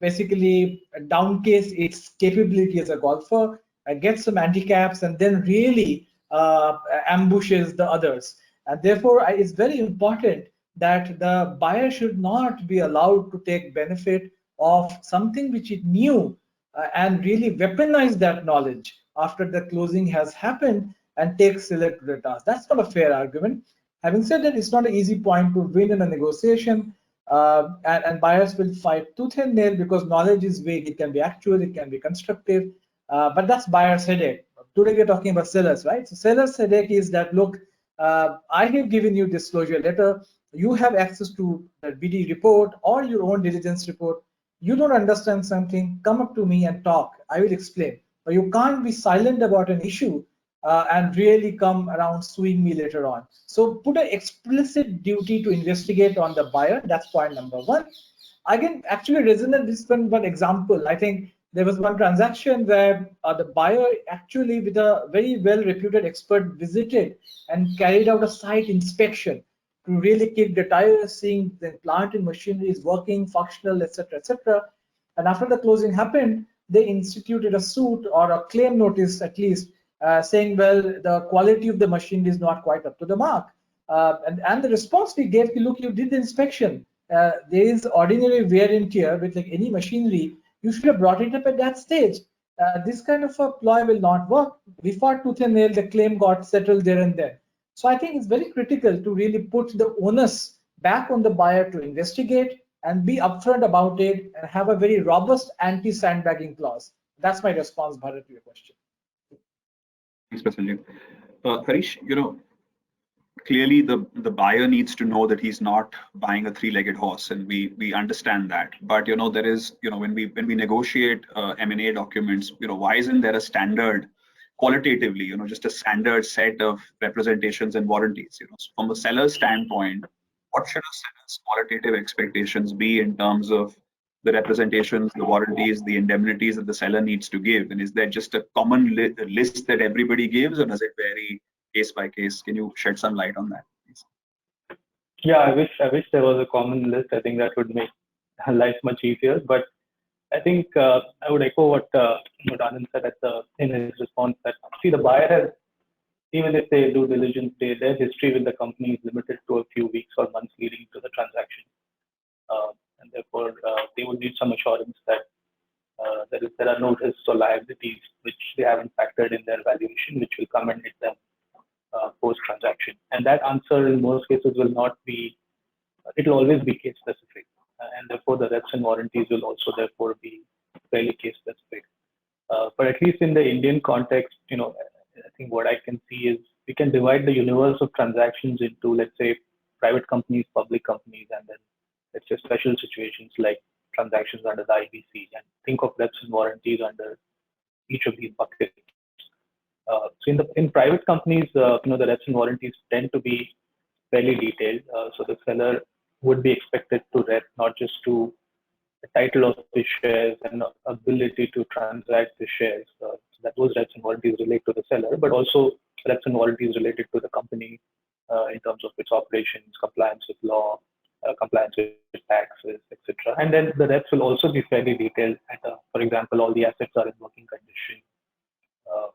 Speaker 6: basically downcase its capability as a golfer, get some handicaps, and then really ambushes the others. And therefore, it's very important that the buyer should not be allowed to take benefit of something which it knew and really weaponize that knowledge after the closing has happened and take seller to the task. That's not a fair argument. Having said that, it's not an easy point to win in a negotiation, and buyers will fight tooth and nail because knowledge is vague. It can be actual, it can be constructive, but that's buyer's headache. Today we're talking about sellers, right? So seller's headache is that, look, I have given you disclosure letter. You have access to the BD report or your own diligence report. You don't understand something, come up to me and talk. I will explain. But you can't be silent about an issue and really come around suing me later on. So put an explicit duty to investigate on the buyer. That's point number one. I can actually resonate this one example. I think there was one transaction where the buyer actually, with a very well-reputed expert, visited and carried out a site inspection to really kick the tires, seeing the plant and machinery is working, functional, etc., etc. And after the closing happened, they instituted a suit or a claim notice, at least, saying, well, the quality of the machine is not quite up to the mark. And the response we gave, look, you did the inspection. There is ordinary wear and tear with like any machinery. You should have brought it up at that stage. This kind of a ploy will not work. We fought tooth and nail, the claim got settled there and then. So I think it's very critical to really put the onus back on the buyer to investigate and be upfront about it and have a very robust anti-sandbagging clause. That's my response, Bharat, to your question.
Speaker 1: Thanks, Prasenjit. Harish, clearly the buyer needs to know that he's not buying a three-legged horse, and we understand that. But there is when we negotiate M&A documents, why isn't there a standard qualitatively, just a standard set of representations and warranties? So from the seller's standpoint, what should a seller's qualitative expectations be in terms of the representations, the warranties, the indemnities that the seller needs to give? And is there just a common list that everybody gives, or does it vary case by case? Can you shed some light on that, please?
Speaker 3: Yeah, I wish there was a common list. I think that would make life much easier. But I think I would echo what Anand said in his response, that see, the buyer has, even if they do diligence, their history with the company is limited to a few weeks or months leading to the transaction, and therefore they would need some assurance that there are no risks or liabilities which they haven't factored in their valuation, which will come and hit them post-transaction. And that answer in most cases will not be, it will always be case specific. And therefore the reps and warranties will also therefore be fairly case specific. But at least in the Indian context, I think what I can see is we can divide the universe of transactions into, let's say, private companies, public companies, and then let's say special situations like transactions under the IBC, and think of reps and warranties under each of these buckets. So in private companies, the reps and warranties tend to be fairly detailed. So the seller would be expected to rep not just to the title of the shares and ability to transact the shares. So that those reps and warranties relate to the seller, but also reps and warranties related to the company in terms of its operations, compliance with law, compliance with taxes, etc. And then the reps will also be fairly detailed. For example, all the assets are in working condition,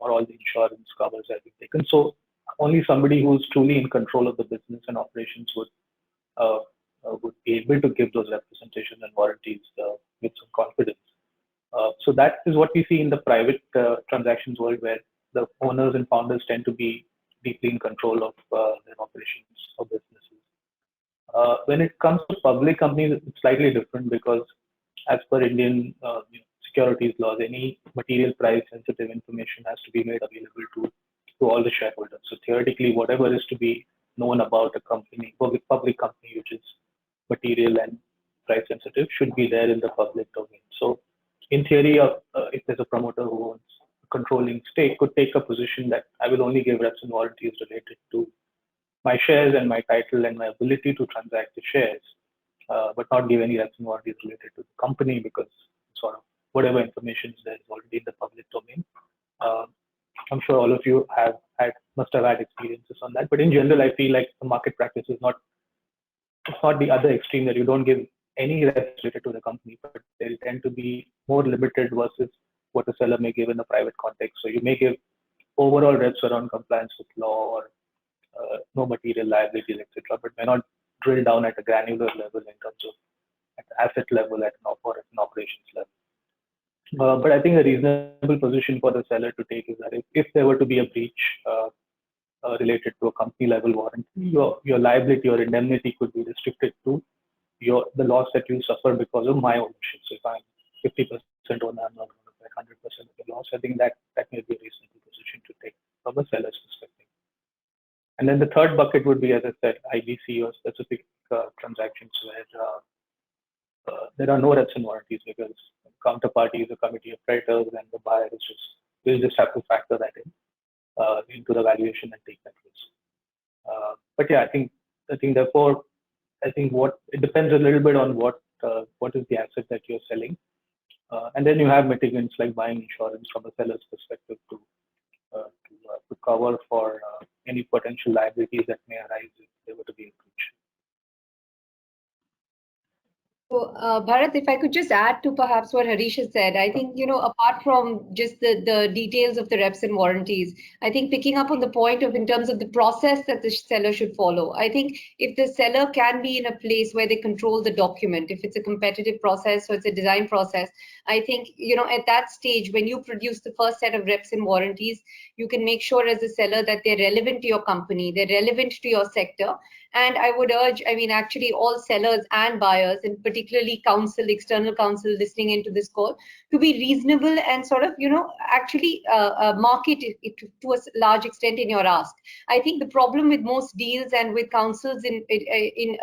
Speaker 3: or all the insurance covers have been taken. So only somebody who is truly in control of the business and operations would be able to give those representations and warranties with some confidence. So that is what we see in the private transactions world, where the owners and founders tend to be deeply in control of their operations or businesses. When it comes to public companies, it's slightly different, because as per Indian securities laws, any material price sensitive information has to be made available to all the shareholders. So theoretically, whatever is to be known about a company, public company, which is material and price sensitive, should be there in the public domain. So in theory, if there's a promoter who owns a controlling stake, could take a position that I will only give reps and warranties related to my shares and my title and my ability to transact the shares, but not give any reps and warranties related to the company, because sort of whatever information is there is already in the public domain. I'm sure all of you must have had experiences on that. But in general, I feel like the market practice is not the other extreme, that you don't give any reps related to the company, but they tend to be more limited versus what a seller may give in a private context. So you may give overall reps around compliance with law or no material liabilities, etc., but may not drill down at a granular level in terms of at asset level or at an operations level. But I think a reasonable position for the seller to take is that if there were to be a breach related to a company level warranty, your liability or indemnity could be restricted to the loss that you suffer because of my ownership. So if I'm 50% owner, I'm not going to pay 100% of the loss. I think that may be a reasonable position to take from a seller's perspective. And then the third bucket would be, as I said, IBC or specific transactions where there are no reps and warranties because counterparty is a committee of creditors and the buyer will just have to factor that into the valuation and take that risk. But yeah, I think therefore, I think it depends a little bit on what is the asset that you're selling, and then you have mitigants like buying insurance from a seller's perspective to cover for any potential liabilities that may arise if there were to be a breach.
Speaker 2: So, Bharat, if I could just add to perhaps what Harish has said, I think, apart from just the details of the reps and warranties, I think picking up on the point of in terms of the process that the seller should follow, I think if the seller can be in a place where they control the document, if it's a competitive process or it's a design process, I think, at that stage, when you produce the first set of reps and warranties, you can make sure as a seller that they're relevant to your company, they're relevant to your sector. And I would urge, actually all sellers and buyers, and particularly external counsel listening into this call, to be reasonable and sort of, actually market it to a large extent in your ask. I think the problem with most deals and with counsels in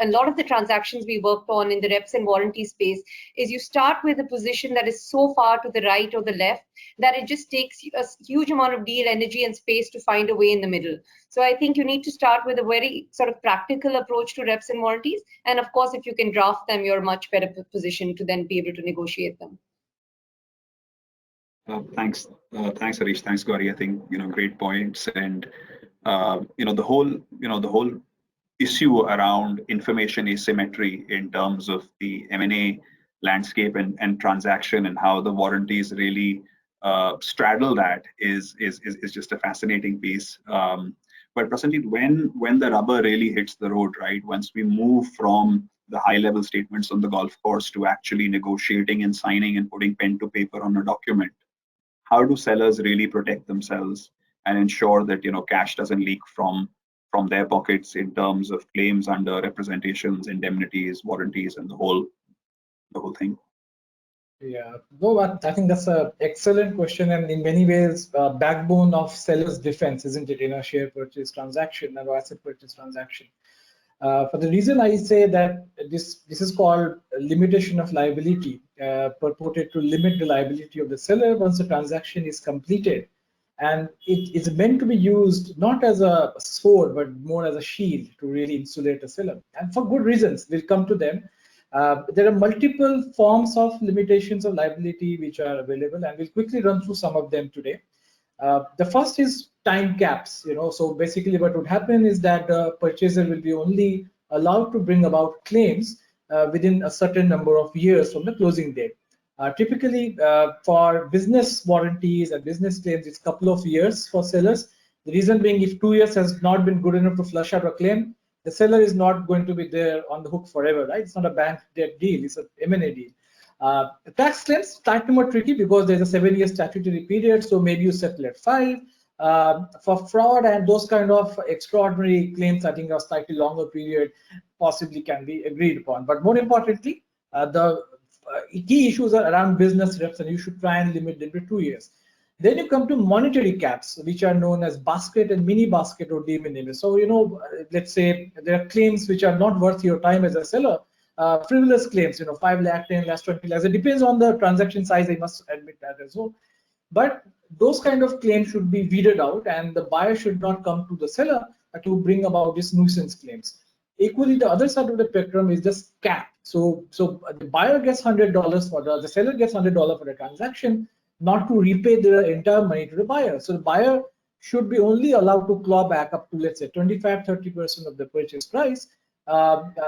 Speaker 2: a lot of the transactions we worked on in the reps and warranty space is you start with a position that is so far to the right or the left that it just takes a huge amount of deal energy and space to find a way in the middle. So I think you need to start with a very sort of practical approach to reps and warranties. And of course, if you can draft them, you're much better positioned to then be able to negotiate them.
Speaker 1: Thanks, Harish. Thanks, Gauri. I think great points, and the whole issue around information asymmetry in terms of the M&A landscape and transaction and how the warranties really straddle that is just a fascinating piece. But Prasenjit, when the rubber really hits the road, right? Once we move from the high-level statements on the golf course to actually negotiating and signing and putting pen to paper on a document, how do sellers really protect themselves and ensure that cash doesn't leak from their pockets in terms of claims under representations, indemnities, warranties, and the whole thing?
Speaker 6: Yeah, no, I think that's an excellent question, and in many ways, backbone of seller's defense, isn't it, in a share purchase transaction or asset purchase transaction? For the reason I say that this is called limitation of liability, purported to limit the liability of the seller once the transaction is completed, and it is meant to be used not as a sword but more as a shield to really insulate a seller, and for good reasons. We'll come to them. There are multiple forms of limitations of liability which are available, and we'll quickly run through some of them today. The first is time caps. So basically what would happen is that the purchaser will be only allowed to bring about claims within a certain number of years from the closing date. Typically, for business warranties and business claims, it's a couple of years for sellers. The reason being, if 2 years has not been good enough to flush out a claim, the seller is not going to be there on the hook forever, right? It's not a bank debt deal, it's an M&A deal. Tax claims slightly more tricky because there's a 7-year statutory period, so maybe you settle at 5. For fraud and those kind of extraordinary claims, I think a slightly longer period possibly can be agreed upon. But more importantly, the key issues are around business reps, and you should try and limit them to 2 years. Then you come to monetary caps, which are known as basket and mini basket or de minimis. So, let's say there are claims which are not worth your time as a seller, frivolous claims, 5 lakh, 10 lakh, 20 lakhs. It depends on the transaction size, I must admit that as well. But those kind of claims should be weeded out, and the buyer should not come to the seller to bring about these nuisance claims. Equally, the other side of the spectrum is just cap. So the buyer gets $100 the seller gets $100 for the transaction. not to repay the entire money to the buyer. So the buyer should be only allowed to claw back up to, let's say, 25-30% of the purchase price,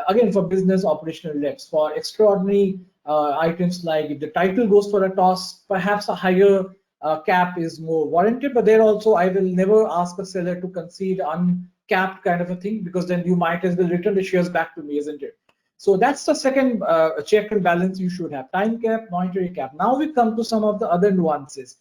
Speaker 6: again, for business operational debts. For extraordinary items like if the title goes for a toss, perhaps a higher cap is more warranted, but there also I will never ask a seller to concede uncapped kind of a thing, because then you might as well return the shares back to me, isn't it? So that's the second check and balance you should have: time cap, monetary cap. Now we come to some of the other nuances.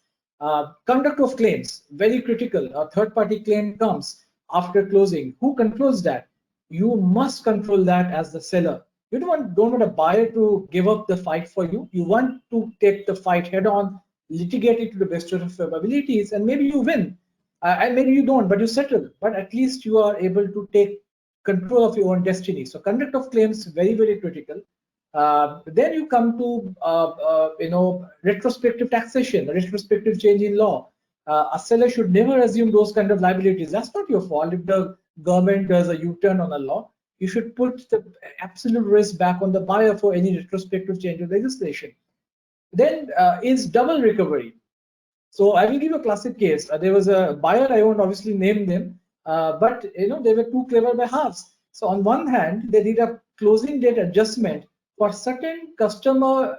Speaker 6: Conduct of claims, very critical. A third-party claim comes after closing. Who controls that? You must control that as the seller. You don't want a buyer to give up the fight for you. You want to take the fight head on, litigate it to the best of your abilities, and maybe you win, and maybe you don't, but you settle. But at least you are able to take control of your own destiny. So conduct of claims, very, very critical. Then you come to retrospective taxation, retrospective change in law. A seller should never assume those kind of liabilities. That's not your fault. If the government does a U-turn on a law, you should put the absolute risk back on the buyer for any retrospective change of legislation. Then is double recovery. So I will give you a classic case. There was a buyer, I won't obviously name them, but they were too clever by halves. So on one hand, they did a closing date adjustment for certain customer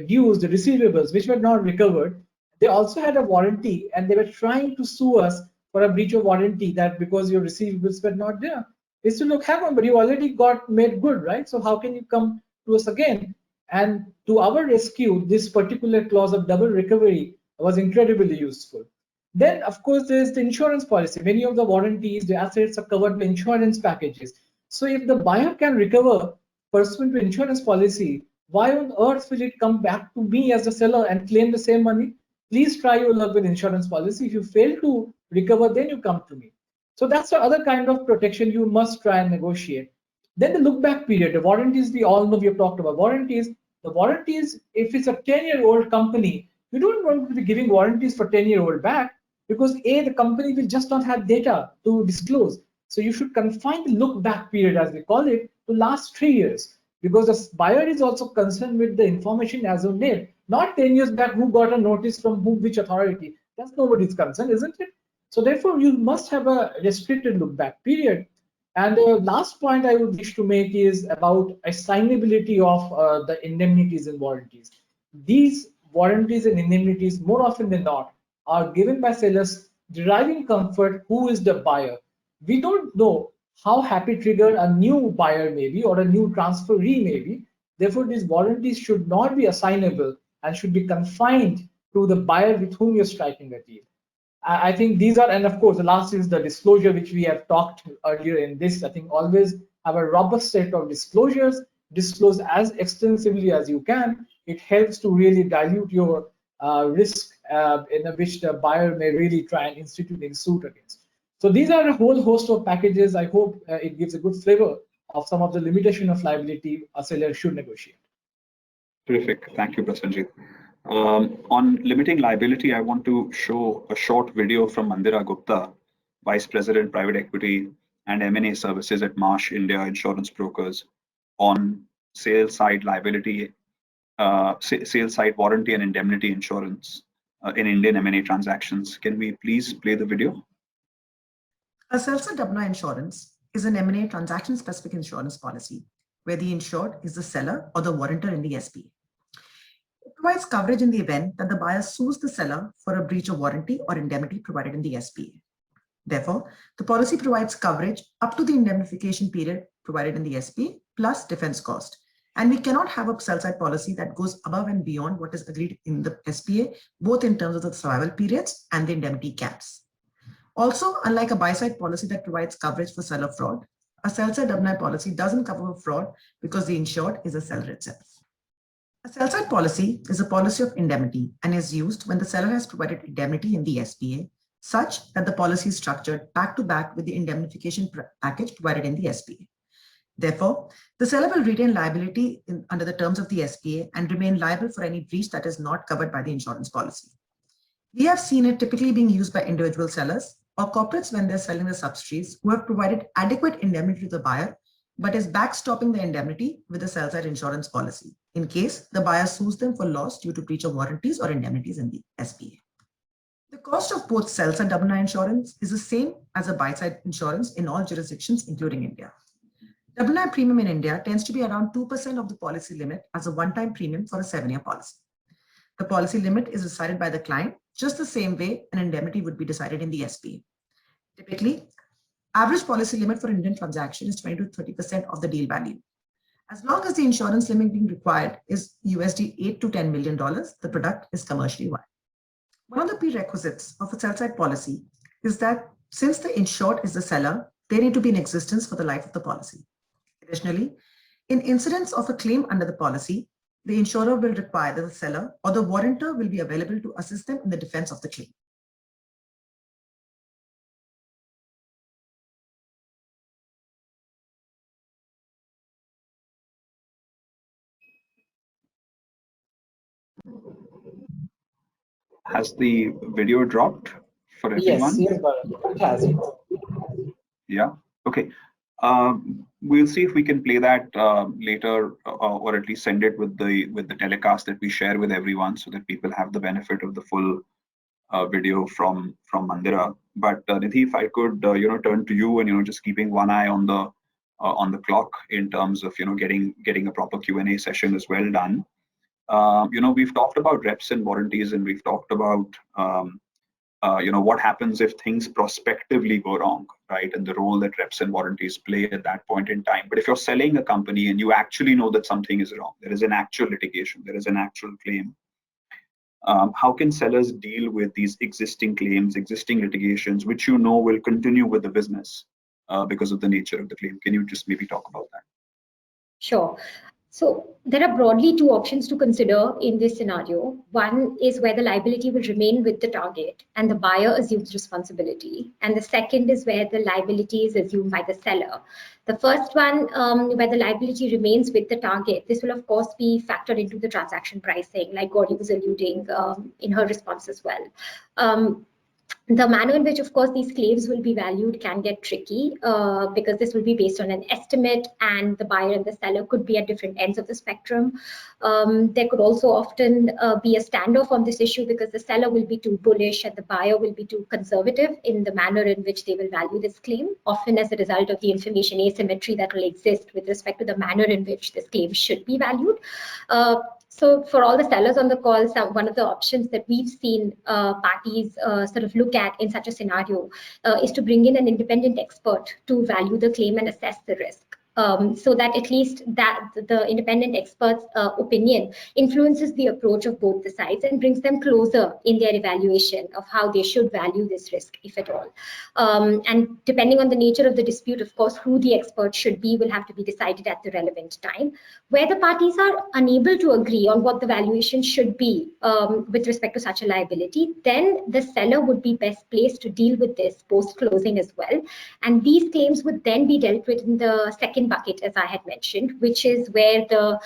Speaker 6: dues, the receivables, which were not recovered. They also had a warranty, and they were trying to sue us for a breach of warranty, that because your receivables were not there. They said, look, hang on, but you already got made good, right? So how can you come to us again? And to our rescue, this particular clause of double recovery was incredibly useful. Then, of course, there's the insurance policy. Many of the warranties, the assets are covered by insurance packages. So if the buyer can recover pursuant to insurance policy, why on earth will it come back to me as a seller and claim the same money? Please try your luck with insurance policy. If you fail to recover, then you come to me. So that's the other kind of protection you must try and negotiate. Then the look back period, the warranties, we all know, we have talked about warranties. The warranties, if it's a 10-year-old company, you don't want to be giving warranties for 10-year-old back, because A, the company will just not have data to disclose. So you should confine the look back period, as we call it, to last 3 years, because the buyer is also concerned with the information as of date, not 10 years back who got a notice from whom, which authority. That's nobody's concern, isn't it? So therefore, you must have a restricted look back period. And the last point I would wish to make is about assignability of the indemnities and warranties. These warranties and indemnities, more often than not, are given by sellers deriving comfort who is the buyer. We don't know how happy trigger a new buyer may be or a new transferee may be. Therefore, these warranties should not be assignable and should be confined to the buyer with whom you're striking a deal. I think these are, and of course, the last is the disclosure, which we have talked earlier in this. I think always have a robust set of disclosures, disclose as extensively as you can. It helps to really dilute your risk in which the buyer may really try and institute a suit against. So these are a whole host of packages. I hope it gives a good flavor of some of the limitation of liability a seller should negotiate.
Speaker 1: Terrific. Thank you, Prasanjit. On limiting liability, I want to show a short video from Mandira Gupta, Vice President, Private Equity and M&A Services at Marsh India Insurance Brokers, on sales side liability, sales side warranty and indemnity insurance in Indian M&A transactions. Can we please play the video?
Speaker 7: A sales-side W&I insurance is an M&A transaction-specific insurance policy where the insured is the seller or the warrantor in the SPA. It provides coverage in the event that the buyer sues the seller for a breach of warranty or indemnity provided in the SPA. Therefore, the policy provides coverage up to the indemnification period provided in the SPA plus defense cost. And we cannot have a sell-side policy that goes above and beyond what is agreed in the SPA, both in terms of the survival periods and the indemnity caps. Also, unlike a buy-side policy that provides coverage for seller fraud, a sell-side W&I policy doesn't cover fraud because the insured is the seller itself. A sell-side policy is a policy of indemnity and is used when the seller has provided indemnity in the SPA, such that the policy is structured back-to-back with the indemnification package provided in the SPA. Therefore, the seller will retain liability under the terms of the SPA and remain liable for any breach that is not covered by the insurance policy. We have seen it typically being used by individual sellers or corporates when they're selling the subsidiaries who have provided adequate indemnity to the buyer but is backstopping the indemnity with a sell-side insurance policy in case the buyer sues them for loss due to breach of warranties or indemnities in the SPA. The cost of both sell-side II insurance is the same as a buy-side insurance in all jurisdictions, including India. II premium in India tends to be around 2% of the policy limit as a one-time premium for a 7-year policy. The policy limit is decided by the client just the same way an indemnity would be decided in the SPA. Typically, average policy limit for Indian transaction is 20 to 30% of the deal value. As long as the insurance limit being required is USD $8 to $10 million, the product is commercially viable. One of the prerequisites of a sell-side policy is that since the insured is the seller, they need to be in existence for the life of the policy. Additionally, in incidence of a claim under the policy, the insurer will require that the seller or the warrantor will be available to assist them in the defense of the claim.
Speaker 1: Has the video dropped for everyone?
Speaker 6: Yes, Bharat, it has.
Speaker 1: Yeah. Okay. We'll see if we can play that later, or at least send it with the telecast that we share with everyone, so that people have the benefit of the full video from Mandira. But Nidhi, if I could turn to you and just keeping one eye on the clock in terms of getting a proper Q&A session as well done. We've talked about reps and warranties, and we've talked about what happens if things prospectively go wrong, right? And the role that reps and warranties play at that point in time. But if you're selling a company and you actually know that something is wrong, there is an actual litigation, there is an actual claim, how can sellers deal with these existing claims, existing litigations, which will continue with the business because of the nature of the claim? Can you just maybe talk about that?
Speaker 5: Sure. So there are broadly two options to consider in this scenario. One is where the liability will remain with the target and the buyer assumes responsibility. And the second is where the liability is assumed by the seller. The first one, where the liability remains with the target, this will of course be factored into the transaction pricing, like Gauri was alluding in her response as well. The manner in which, of course, these claims will be valued can get tricky because this will be based on an estimate, and the buyer and the seller could be at different ends of the spectrum. There could also often be a standoff on this issue because the seller will be too bullish and the buyer will be too conservative in the manner in which they will value this claim, often as a result of the information asymmetry that will exist with respect to the manner in which this claim should be valued. So for all the sellers on the call, one of the options that we've seen parties sort of look at in such a scenario is to bring in an independent expert to value the claim and assess the risk. So that at least that the independent expert's opinion influences the approach of both the sides and brings them closer in their evaluation of how they should value this risk, if at all. And depending on the nature of the dispute, of course, who the expert should be will have to be decided at the relevant time. Where the parties are unable to agree on what the valuation should be with respect to such a liability, then the seller would be best placed to deal with this post-closing as well. And these claims would then be dealt with in the second bucket, as I had mentioned, which is where the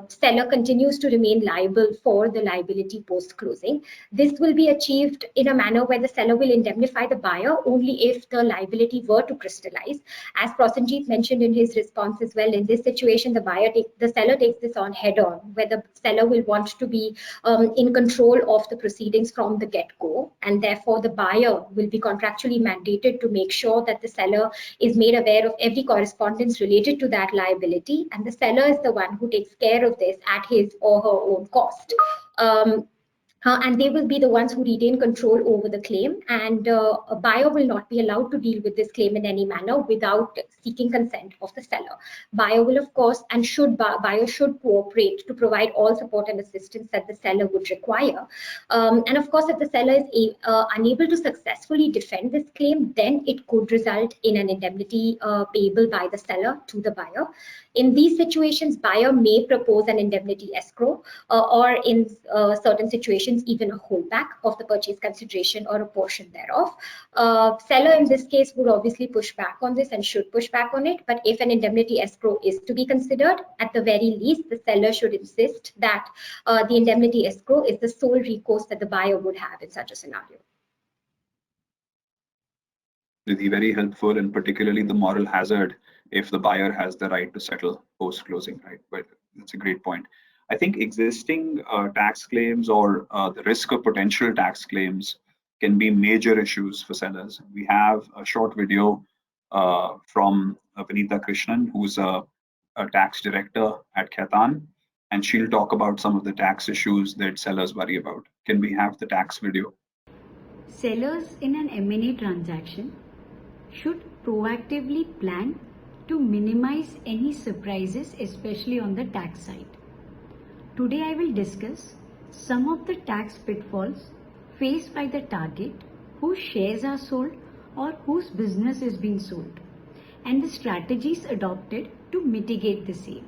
Speaker 5: seller continues to remain liable for the liability post-closing. This will be achieved in a manner where the seller will indemnify the buyer only if the liability were to crystallize. As Prasenjit mentioned in his response as well, in this situation, the seller takes this on head-on, where the seller will want to be in control of the proceedings from the get-go, and therefore the buyer will be contractually mandated to make sure that the seller is made aware of every correspondence related to that liability, and the seller is the one who takes care of this at his or her own cost. And they will be the ones who retain control over the claim, and a buyer will not be allowed to deal with this claim in any manner without seeking consent of the seller. Buyer will, of course, and buyer should cooperate to provide all support and assistance that the seller would require. And of course, if the seller is unable to successfully defend this claim, then it could result in an indemnity payable by the seller to the buyer. In these situations, buyer may propose an indemnity escrow or in certain situations, even a holdback of the purchase consideration or a portion thereof. Seller in this case would obviously push back on this and should push back on it. But if an indemnity escrow is to be considered, at the very least, the seller should insist that the indemnity escrow is the sole recourse that the buyer would have in such a scenario.
Speaker 1: Very helpful, and particularly the moral hazard if the buyer has the right to settle post-closing, right? But that's a great point. I think existing tax claims or the risk of potential tax claims can be major issues for sellers. We have a short video from Vinita Krishnan, who's a tax director at Khaitan, and she'll talk about some of the tax issues that sellers worry about. Can we have the tax video?
Speaker 8: Sellers in an M&A transaction should proactively plan to minimize any surprises, especially on the tax side. Today I will discuss some of the tax pitfalls faced by the target whose shares are sold or whose business is being sold, and the strategies adopted to mitigate the same.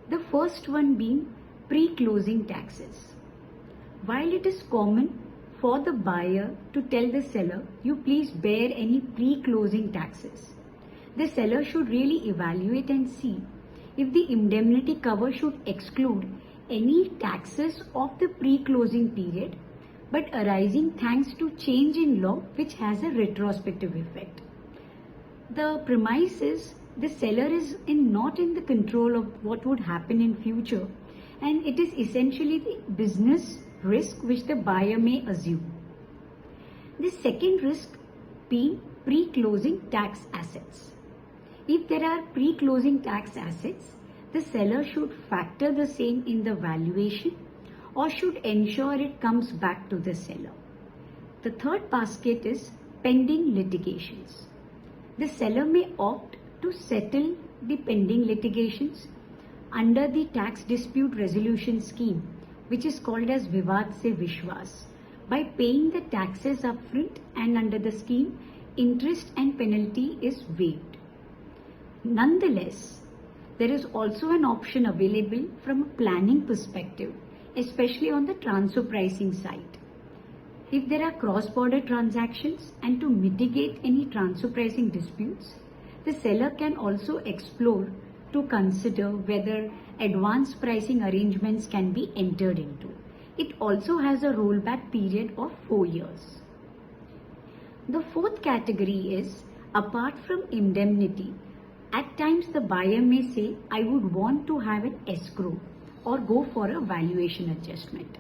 Speaker 8: The first one being pre-closing taxes. While it is common for the buyer to tell the seller, you please bear any pre-closing taxes, the seller should really evaluate and see if the indemnity cover should exclude any taxes of the pre-closing period but arising thanks to change in law which has a retrospective effect. The premise is the seller is not in the control of what would happen in future, and it is essentially the business risk which the buyer may assume. The second risk being pre-closing tax assets. If there are pre-closing tax assets, the seller should factor the same in the valuation or should ensure it comes back to the seller. The third basket is pending litigations. The seller may opt to settle the pending litigations under the tax dispute resolution scheme, which is called as Vivad Se Vishwas, by paying the taxes upfront, and under the scheme, interest and penalty is waived. Nonetheless, there is also an option available from a planning perspective, especially on the transfer pricing side. If there are cross-border transactions and to mitigate any transfer pricing disputes, the seller can also explore to consider whether advanced pricing arrangements can be entered into. It also has a rollback period of 4 years. The fourth category is, apart from indemnity, at times the buyer may say, I would want to have an escrow or go for a valuation adjustment.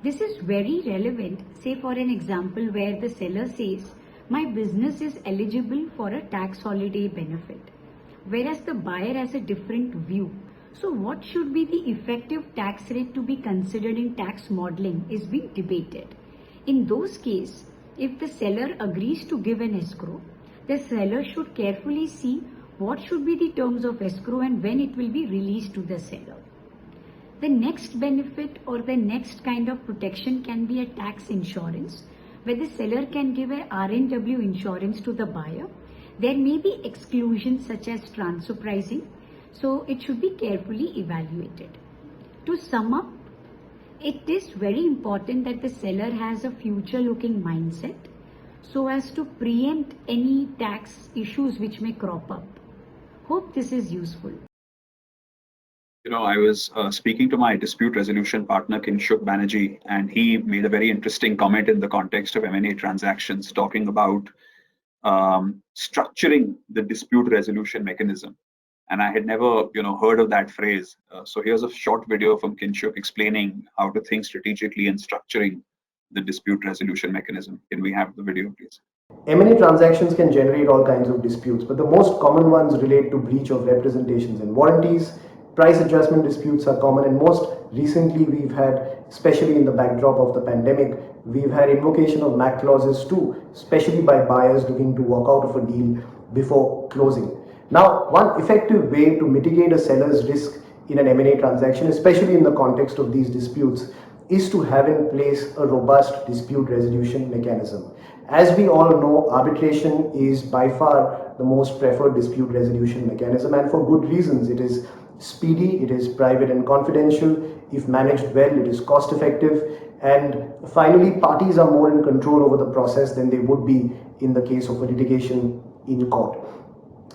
Speaker 8: This is very relevant, say for an example where the seller says, my business is eligible for a tax holiday benefit, whereas the buyer has a different view. So what should be the effective tax rate to be considered in tax modeling is being debated. In those cases, if the seller agrees to give an escrow, the seller should carefully see what should be the terms of escrow and when it will be released to the seller. The next benefit or the next kind of protection can be a tax insurance, where the seller can give a R&W insurance to the buyer. There may be exclusions such as transfer pricing, so it should be carefully evaluated. To sum up, it is very important that the seller has a future-looking mindset so as to preempt any tax issues which may crop up. Hope this is useful.
Speaker 1: You know, I was speaking to my dispute resolution partner, Kinshuk Banerjee, and he made a very interesting comment in the context of M&A transactions, talking about structuring the dispute resolution mechanism. And I had never, heard of that phrase. So here's a short video from Kinshuk explaining how to think strategically in structuring the dispute resolution mechanism. Can we have the video, please?
Speaker 9: M&A transactions can generate all kinds of disputes, but the most common ones relate to breach of representations and warranties. Price adjustment disputes are common, and most recently we've had, especially in the backdrop of the pandemic, we've had invocation of MAC clauses too, especially by buyers looking to walk out of a deal before closing. Now, one effective way to mitigate a seller's risk in an M&A transaction, especially in the context of these disputes, is to have in place a robust dispute resolution mechanism. As we all know, arbitration is by far the most preferred dispute resolution mechanism, and for good reasons. It is speedy, it is private and confidential. If managed well, it is cost effective, and finally, parties are more in control over the process than they would be in the case of a litigation in court.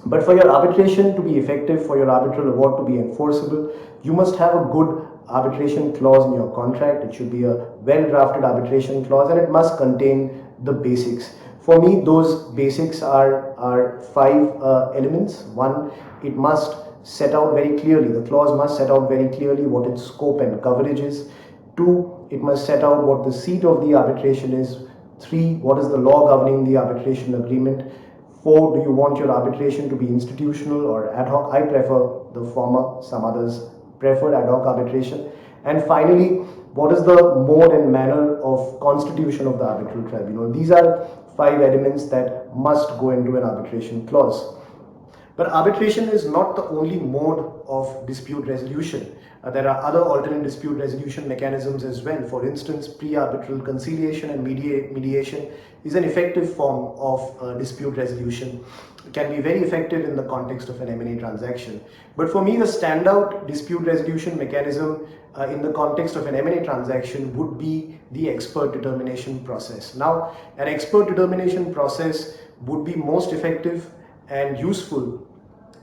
Speaker 9: But for your arbitration to be effective, for your arbitral award to be enforceable, you must have a good arbitration clause in your contract. It should be a well-drafted arbitration clause, and it must contain the basics. For me, those basics are 5 elements. One, it must set out very clearly, the clause must set out very clearly what its scope and coverage is. 2, it must set out what the seat of the arbitration is. 3, what is the law governing the arbitration agreement. 4, do you want your arbitration to be institutional or ad hoc? I prefer the former, some others prefer ad hoc arbitration. And finally, what is the mode and manner of constitution of the arbitral tribunal? These are 5 elements that must go into an arbitration clause. But arbitration is not the only mode of dispute resolution. There are other alternate dispute resolution mechanisms as well. For instance, pre-arbitral conciliation and mediation is an effective form of dispute resolution. It can be very effective in the context of an M&A transaction. But for me, the standout dispute resolution mechanism in the context of an M&A transaction would be the expert determination process. Now, an expert determination process would be most effective and useful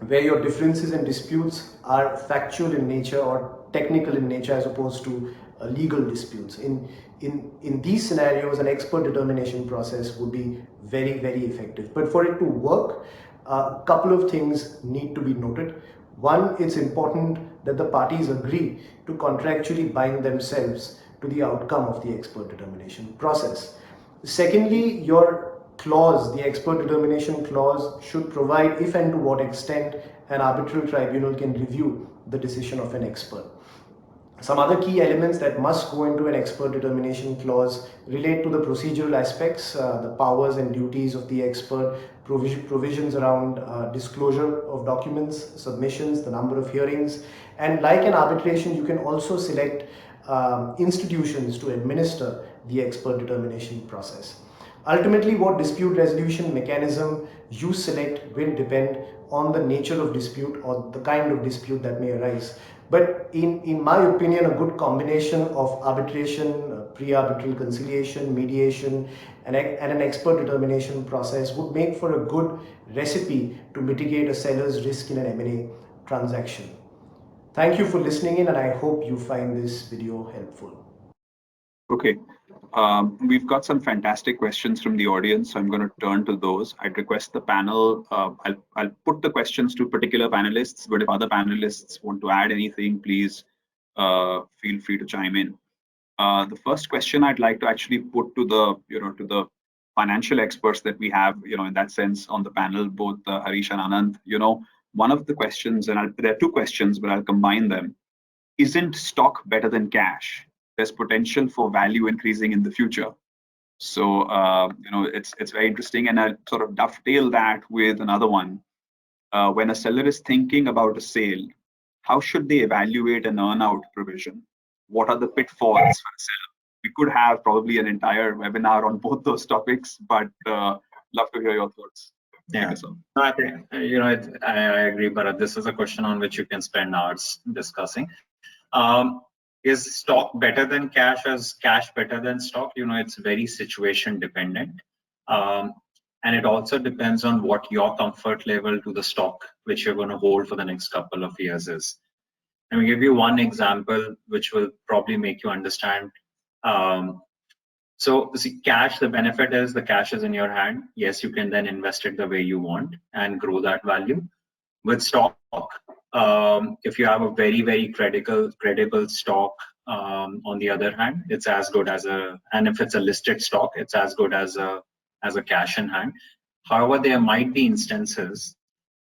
Speaker 9: where your differences and disputes are factual in nature or technical in nature as opposed to legal disputes. In these scenarios, an expert determination process would be very, very effective. But for it to work, a couple of things need to be noted. One, it's important that the parties agree to contractually bind themselves to the outcome of the expert determination process. Secondly, your clause, the expert determination clause, should provide if and to what extent an arbitral tribunal can review the decision of an expert. Some other key elements that must go into an expert determination clause relate to the procedural aspects, the powers and duties of the expert, provisions around disclosure of documents, submissions, the number of hearings, and like an arbitration, you can also select institutions to administer the expert determination process. Ultimately, what dispute resolution mechanism you select will depend on the nature of dispute or the kind of dispute that may arise. But in my opinion, a good combination of arbitration, pre-arbitral conciliation, mediation, and an expert determination process would make for a good recipe to mitigate a seller's risk in an M&A transaction. Thank you for listening in, and I hope you find this video helpful.
Speaker 1: Okay, we've got some fantastic questions from the audience, so I'm going to turn to those. I'd request the panel, I'll put the questions to particular panelists, but if other panelists want to add anything, please feel free to chime in. The first question I'd like to actually put to the, to the financial experts that we have, in that sense on the panel, both Harish and Anand. One of the questions, and there are 2 questions, but I'll combine them. Isn't stock better than cash? There's potential for value increasing in the future. So, it's very interesting. And I'll sort of dovetail that with another one. When a seller is thinking about a sale, how should they evaluate an earn-out provision? What are the pitfalls for a seller? We could have probably an entire webinar on both those topics, but love to hear your thoughts.
Speaker 4: Yeah, I think, I agree, but this is a question on which you can spend hours discussing. Is stock better than cash? Is cash better than stock? It's very situation dependent. And it also depends on what your comfort level to the stock which you're going to hold for the next couple of years is. Let me give you one example which will probably make you understand. So see, cash, the benefit is the cash is in your hand. Yes, you can then invest it the way you want and grow that value. With stock, if you have a very, very credible stock, on the other hand, it's as good as and if it's a listed stock, it's as good as a cash in hand. However, there might be instances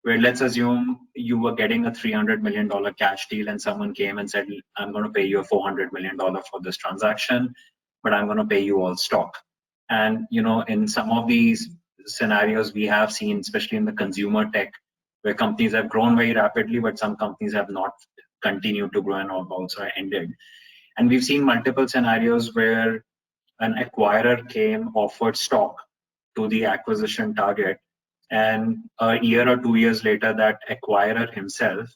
Speaker 4: where, let's assume you were getting a $300 million cash deal and someone came and said, I'm going to pay you a $400 million for this transaction, but I'm going to pay you all stock. And, in some of these scenarios we have seen, especially in the consumer tech, where companies have grown very rapidly, but some companies have not continued to grow and also ended. And we've seen multiple scenarios where an acquirer came, offered stock to the acquisition target, and a year or 2 years later, that acquirer himself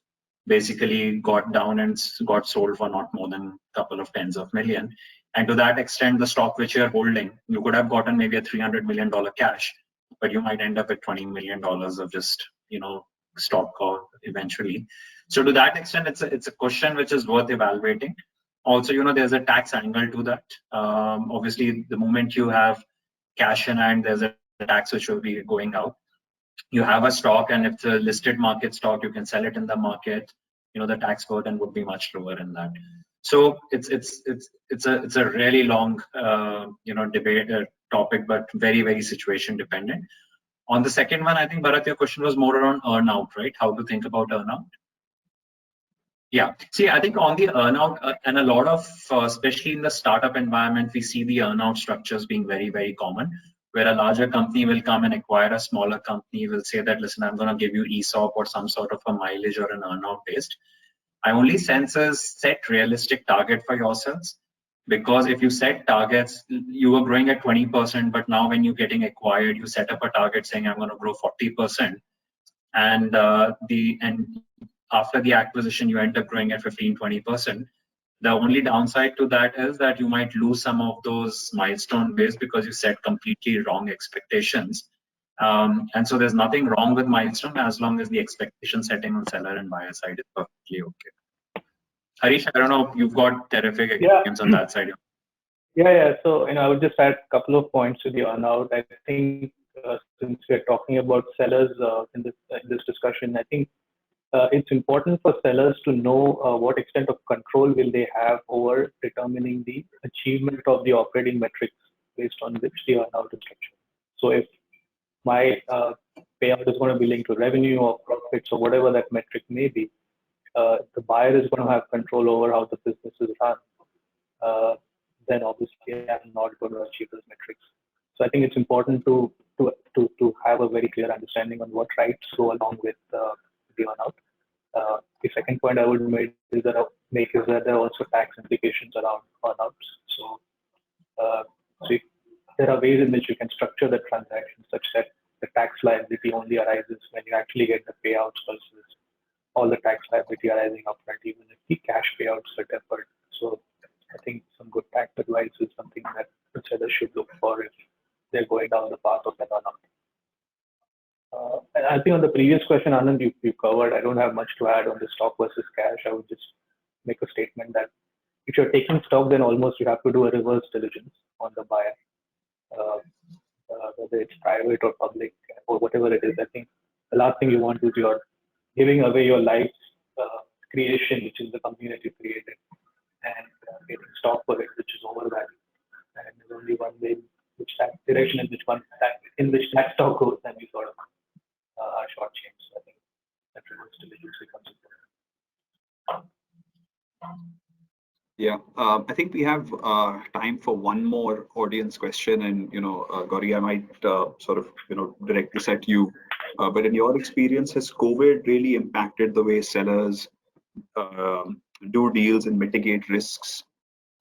Speaker 4: basically got down and got sold for not more than a couple of tens of million. And to that extent, the stock which you're holding, you could have gotten maybe a $300 million cash, but you might end up with $20 million of just, stock or eventually. So to that extent, it's a question which is worth evaluating. Also, there's a tax angle to that. Obviously, the moment you have cash in hand, there's a the tax which will be going out. You have a stock, and if it's a listed market stock, you can sell it in the market. The tax burden would be much lower in that. So it's a really long debate topic, but very situation dependent. On the second one, I think Bharat, your question was more around earnout, right? How to think about earnout? Yeah. See, I think on the earnout, and a lot of, especially in the startup environment, we see the earnout structures being very common, where a larger company will come and acquire a smaller company, will say that, listen, I'm going to give you ESOP or some sort of a mileage or an earnout based. I only sense is set realistic target for yourselves, because if you set targets, you were growing at 20%, but now when you're getting acquired, you set up a target saying I'm going to grow 40%, and after the acquisition, you end up growing at 15-20%. The only downside to that is that you might lose some of those milestone based because you set completely wrong expectations. And so there's nothing wrong with milestone as long as the expectation setting on seller and buyer side is perfectly okay. Harish, I don't know if you've got terrific experience on that side.
Speaker 3: Yeah. So I would just add a couple of points to the earnout. I think since we're talking about sellers in this discussion, I think it's important for sellers to know what extent of control will they have over determining the achievement of the operating metrics based on which the earnout is structured. So if my payout is going to be linked to revenue or profits or whatever that metric may be, the buyer is going to have control over how the business is run. Then obviously I'm not going to achieve those metrics. So I think it's important to have a very clear understanding on what rights go along with the earnout. The second point I would make is that there are also tax implications around earnouts. So there are ways in which you can structure the transaction such that the tax liability only arises when you actually get the payouts versus all the tax liability arising upfront, even if the cash payouts are deferred. So I think some good tax advice is something that the seller should look for if they're going down the path of an earnout. And I think on the previous question, Anand, you covered. I don't have much to add on the stock versus cash. I would just make a statement that if you're taking stock, then almost you have to do a reverse diligence on the buyer, whether it's private or public or whatever it is. I think the last thing you want is you're giving away your life's creation, which is the company that you created, and getting stock for it, which is overvalued. And there's only one way, which that direction in which that stock goes, and you sort of are shortchanged. So I think that reverse diligence becomes important.
Speaker 1: Yeah, I think we have time for one more audience question, and Gauri, I might sort of direct this at you. But in your experience, has COVID really impacted the way sellers do deals and mitigate risks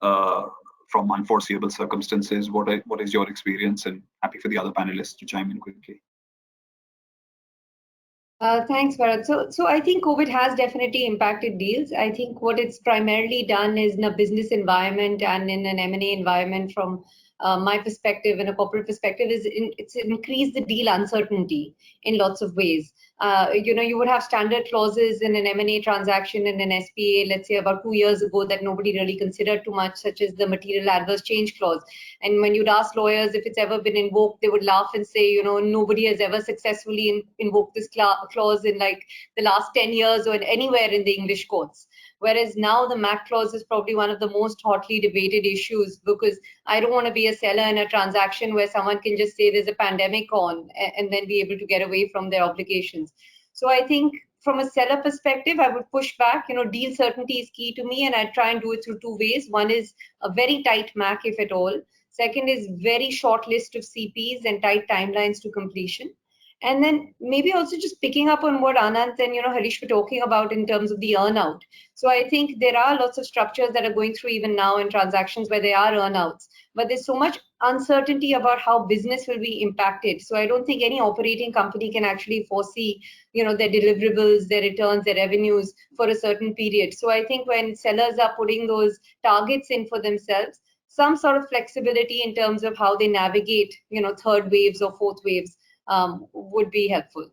Speaker 1: from unforeseeable circumstances? What is your experience? And happy for the other panelists to chime in quickly.
Speaker 2: Thanks, Bharat. So I think COVID has definitely impacted deals. I think what it's primarily done is in a business environment and in an M&A environment, from my perspective and a corporate perspective, it's increased the deal uncertainty in lots of ways. You would have standard clauses in an M&A transaction and an SPA, let's say about 2 years ago, that nobody really considered too much, such as the material adverse change clause. And when you'd ask lawyers if it's ever been invoked, they would laugh and say, nobody has ever successfully invoked this clause in like the last 10 years or anywhere in the English courts. Whereas now the MAC clause is probably one of the most hotly debated issues, because I don't want to be a seller in a transaction where someone can just say there's a pandemic on and then be able to get away from their obligations. So I think from a seller perspective, I would push back. Deal certainty is key to me, and I try and do it through two ways. One is a very tight MAC, if at all. Second is very short list of CPs and tight timelines to completion. And then maybe also just picking up on what Anand and Harish were talking about in terms of the earnout. So I think there are lots of structures that are going through even now in transactions where there are earnouts, but there's so much uncertainty about how business will be impacted. So I don't think any operating company can actually foresee, their deliverables, their returns, their revenues for a certain period. So I think when sellers are putting those targets in for themselves, some sort of flexibility in terms of how they navigate, third waves or fourth waves would be helpful.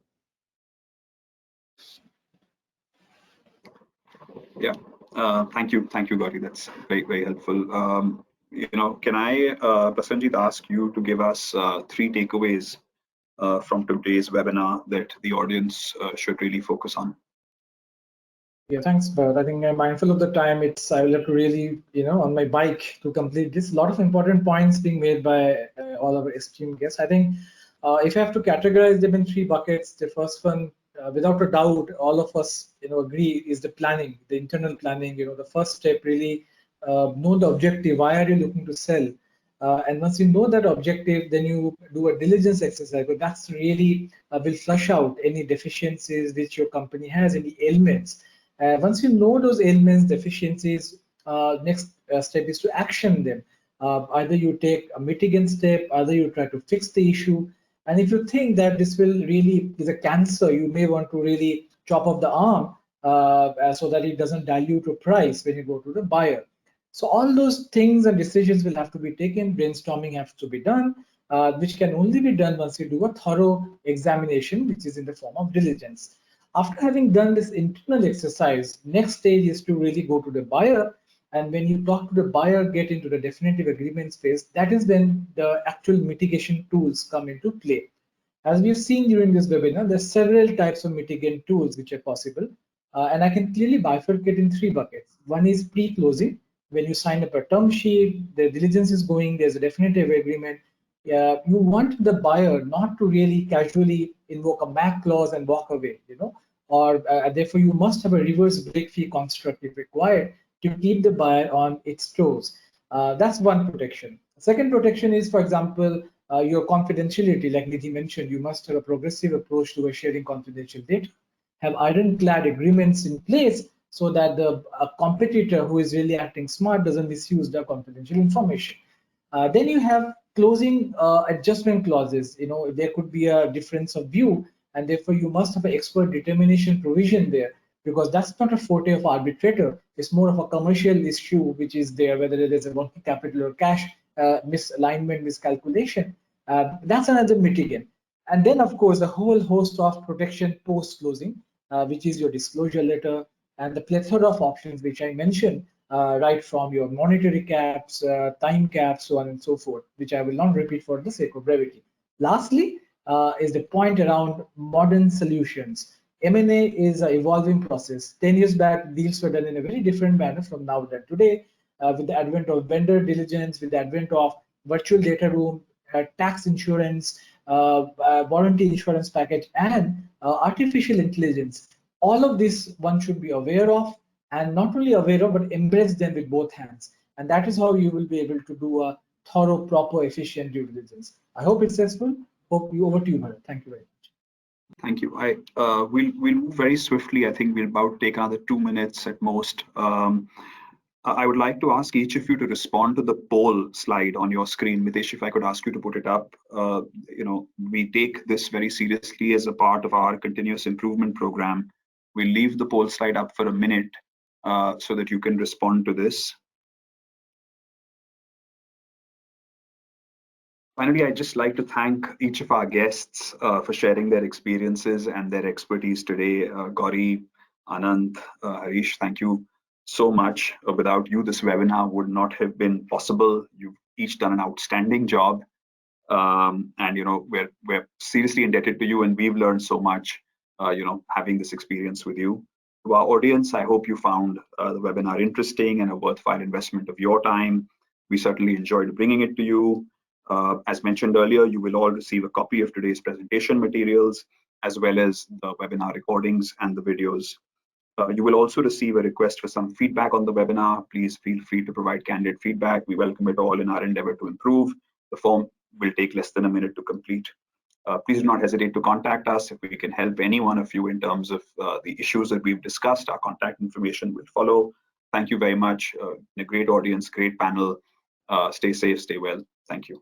Speaker 1: Yeah, thank you, Gauri. That's very helpful. Can I, Prasanjit, ask you to give us 3 takeaways from today's webinar that the audience should really focus on?
Speaker 6: Yeah, thanks, Bharat. I think I'm mindful of the time. I will have to really, on my bike to complete this. A lot of important points being made by all our esteemed guests. I think if I have to categorize them in 3 buckets, the first one, without a doubt, all of us, agree, is the planning, the internal planning. The first step really know the objective. Why are you looking to sell? And once you know that objective, then you do a diligence exercise. But that's really will flush out any deficiencies which your company has, any ailments. Once you know those ailments, deficiencies, next step is to action them. Either you take a mitigant step, either you try to fix the issue. And if you think that this will really is a cancer, you may want to really chop off the arm so that it doesn't dilute your price when you go to the buyer. So all those things and decisions will have to be taken, brainstorming has to be done, which can only be done once you do a thorough examination, which is in the form of diligence. After having done this internal exercise, next stage is to really go to the buyer. And when you talk to the buyer, get into the definitive agreement phase, that is when the actual mitigation tools come into play. As we've seen during this webinar, there are several types of mitigant tools which are possible. And I can clearly bifurcate in 3 buckets. One is pre-closing. When you sign up a term sheet, the diligence is going, there's a definitive agreement. You want the buyer not to really casually invoke a MAC clause and walk away, or therefore you must have a reverse break fee construct if required to keep the buyer on its toes. That's one protection. Second protection is, for example, your confidentiality. Like Nidhi mentioned, you must have a progressive approach to sharing confidential data, have ironclad agreements in place so that the competitor who is really acting smart doesn't misuse the confidential information. Then you have closing adjustment clauses. There could be a difference of view, and therefore you must have an expert determination provision there, because that's not a forte of arbitrator. It's more of a commercial issue which is there, whether it is a working capital or cash misalignment, miscalculation. That's another mitigant. And then, of course, a whole host of protection post-closing, which is your disclosure letter and the plethora of options which I mentioned, right from your monetary caps, time caps, so on and so forth, which I will not repeat for the sake of brevity. Lastly, is the point around modern solutions. M&A is an evolving process. 10 years back, deals were done in a very different manner from now than today, with the advent of vendor diligence, with the advent of virtual data room, tax insurance, warranty insurance package, and artificial intelligence. All of this one should be aware of, and not only aware of, but embrace them with both hands. And that is how you will be able to do a thorough, proper, efficient due diligence. I hope it's successful. Over to you, Bharat. Thank you very much.
Speaker 1: Thank you. We'll move very swiftly. I think we'll about take another 2 minutes at most. I would like to ask each of you to respond to the poll slide on your screen. Mitesh, if I could ask you to put it up. We take this very seriously as a part of our continuous improvement program. We'll leave the poll slide up for a minute so that you can respond to this. Finally, I'd just like to thank each of our guests for sharing their experiences and their expertise today. Gauri, Anand, Harish, thank you so much. Without you, this webinar would not have been possible. You've each done an outstanding job. And we're seriously indebted to you, and we've learned so much, having this experience with you. To our audience, I hope you found the webinar interesting and a worthwhile investment of your time. We certainly enjoyed bringing it to you. As mentioned earlier, you will all receive a copy of today's presentation materials, as well as the webinar recordings and the videos. You will also receive a request for some feedback on the webinar. Please feel free to provide candid feedback. We welcome it all in our endeavor to improve. The form will take less than a minute to complete. Please do not hesitate to contact us if we can help any one of you in terms of the issues that we've discussed. Our contact information will follow. Thank you very much. A great audience, great panel. Stay safe, stay well. Thank you.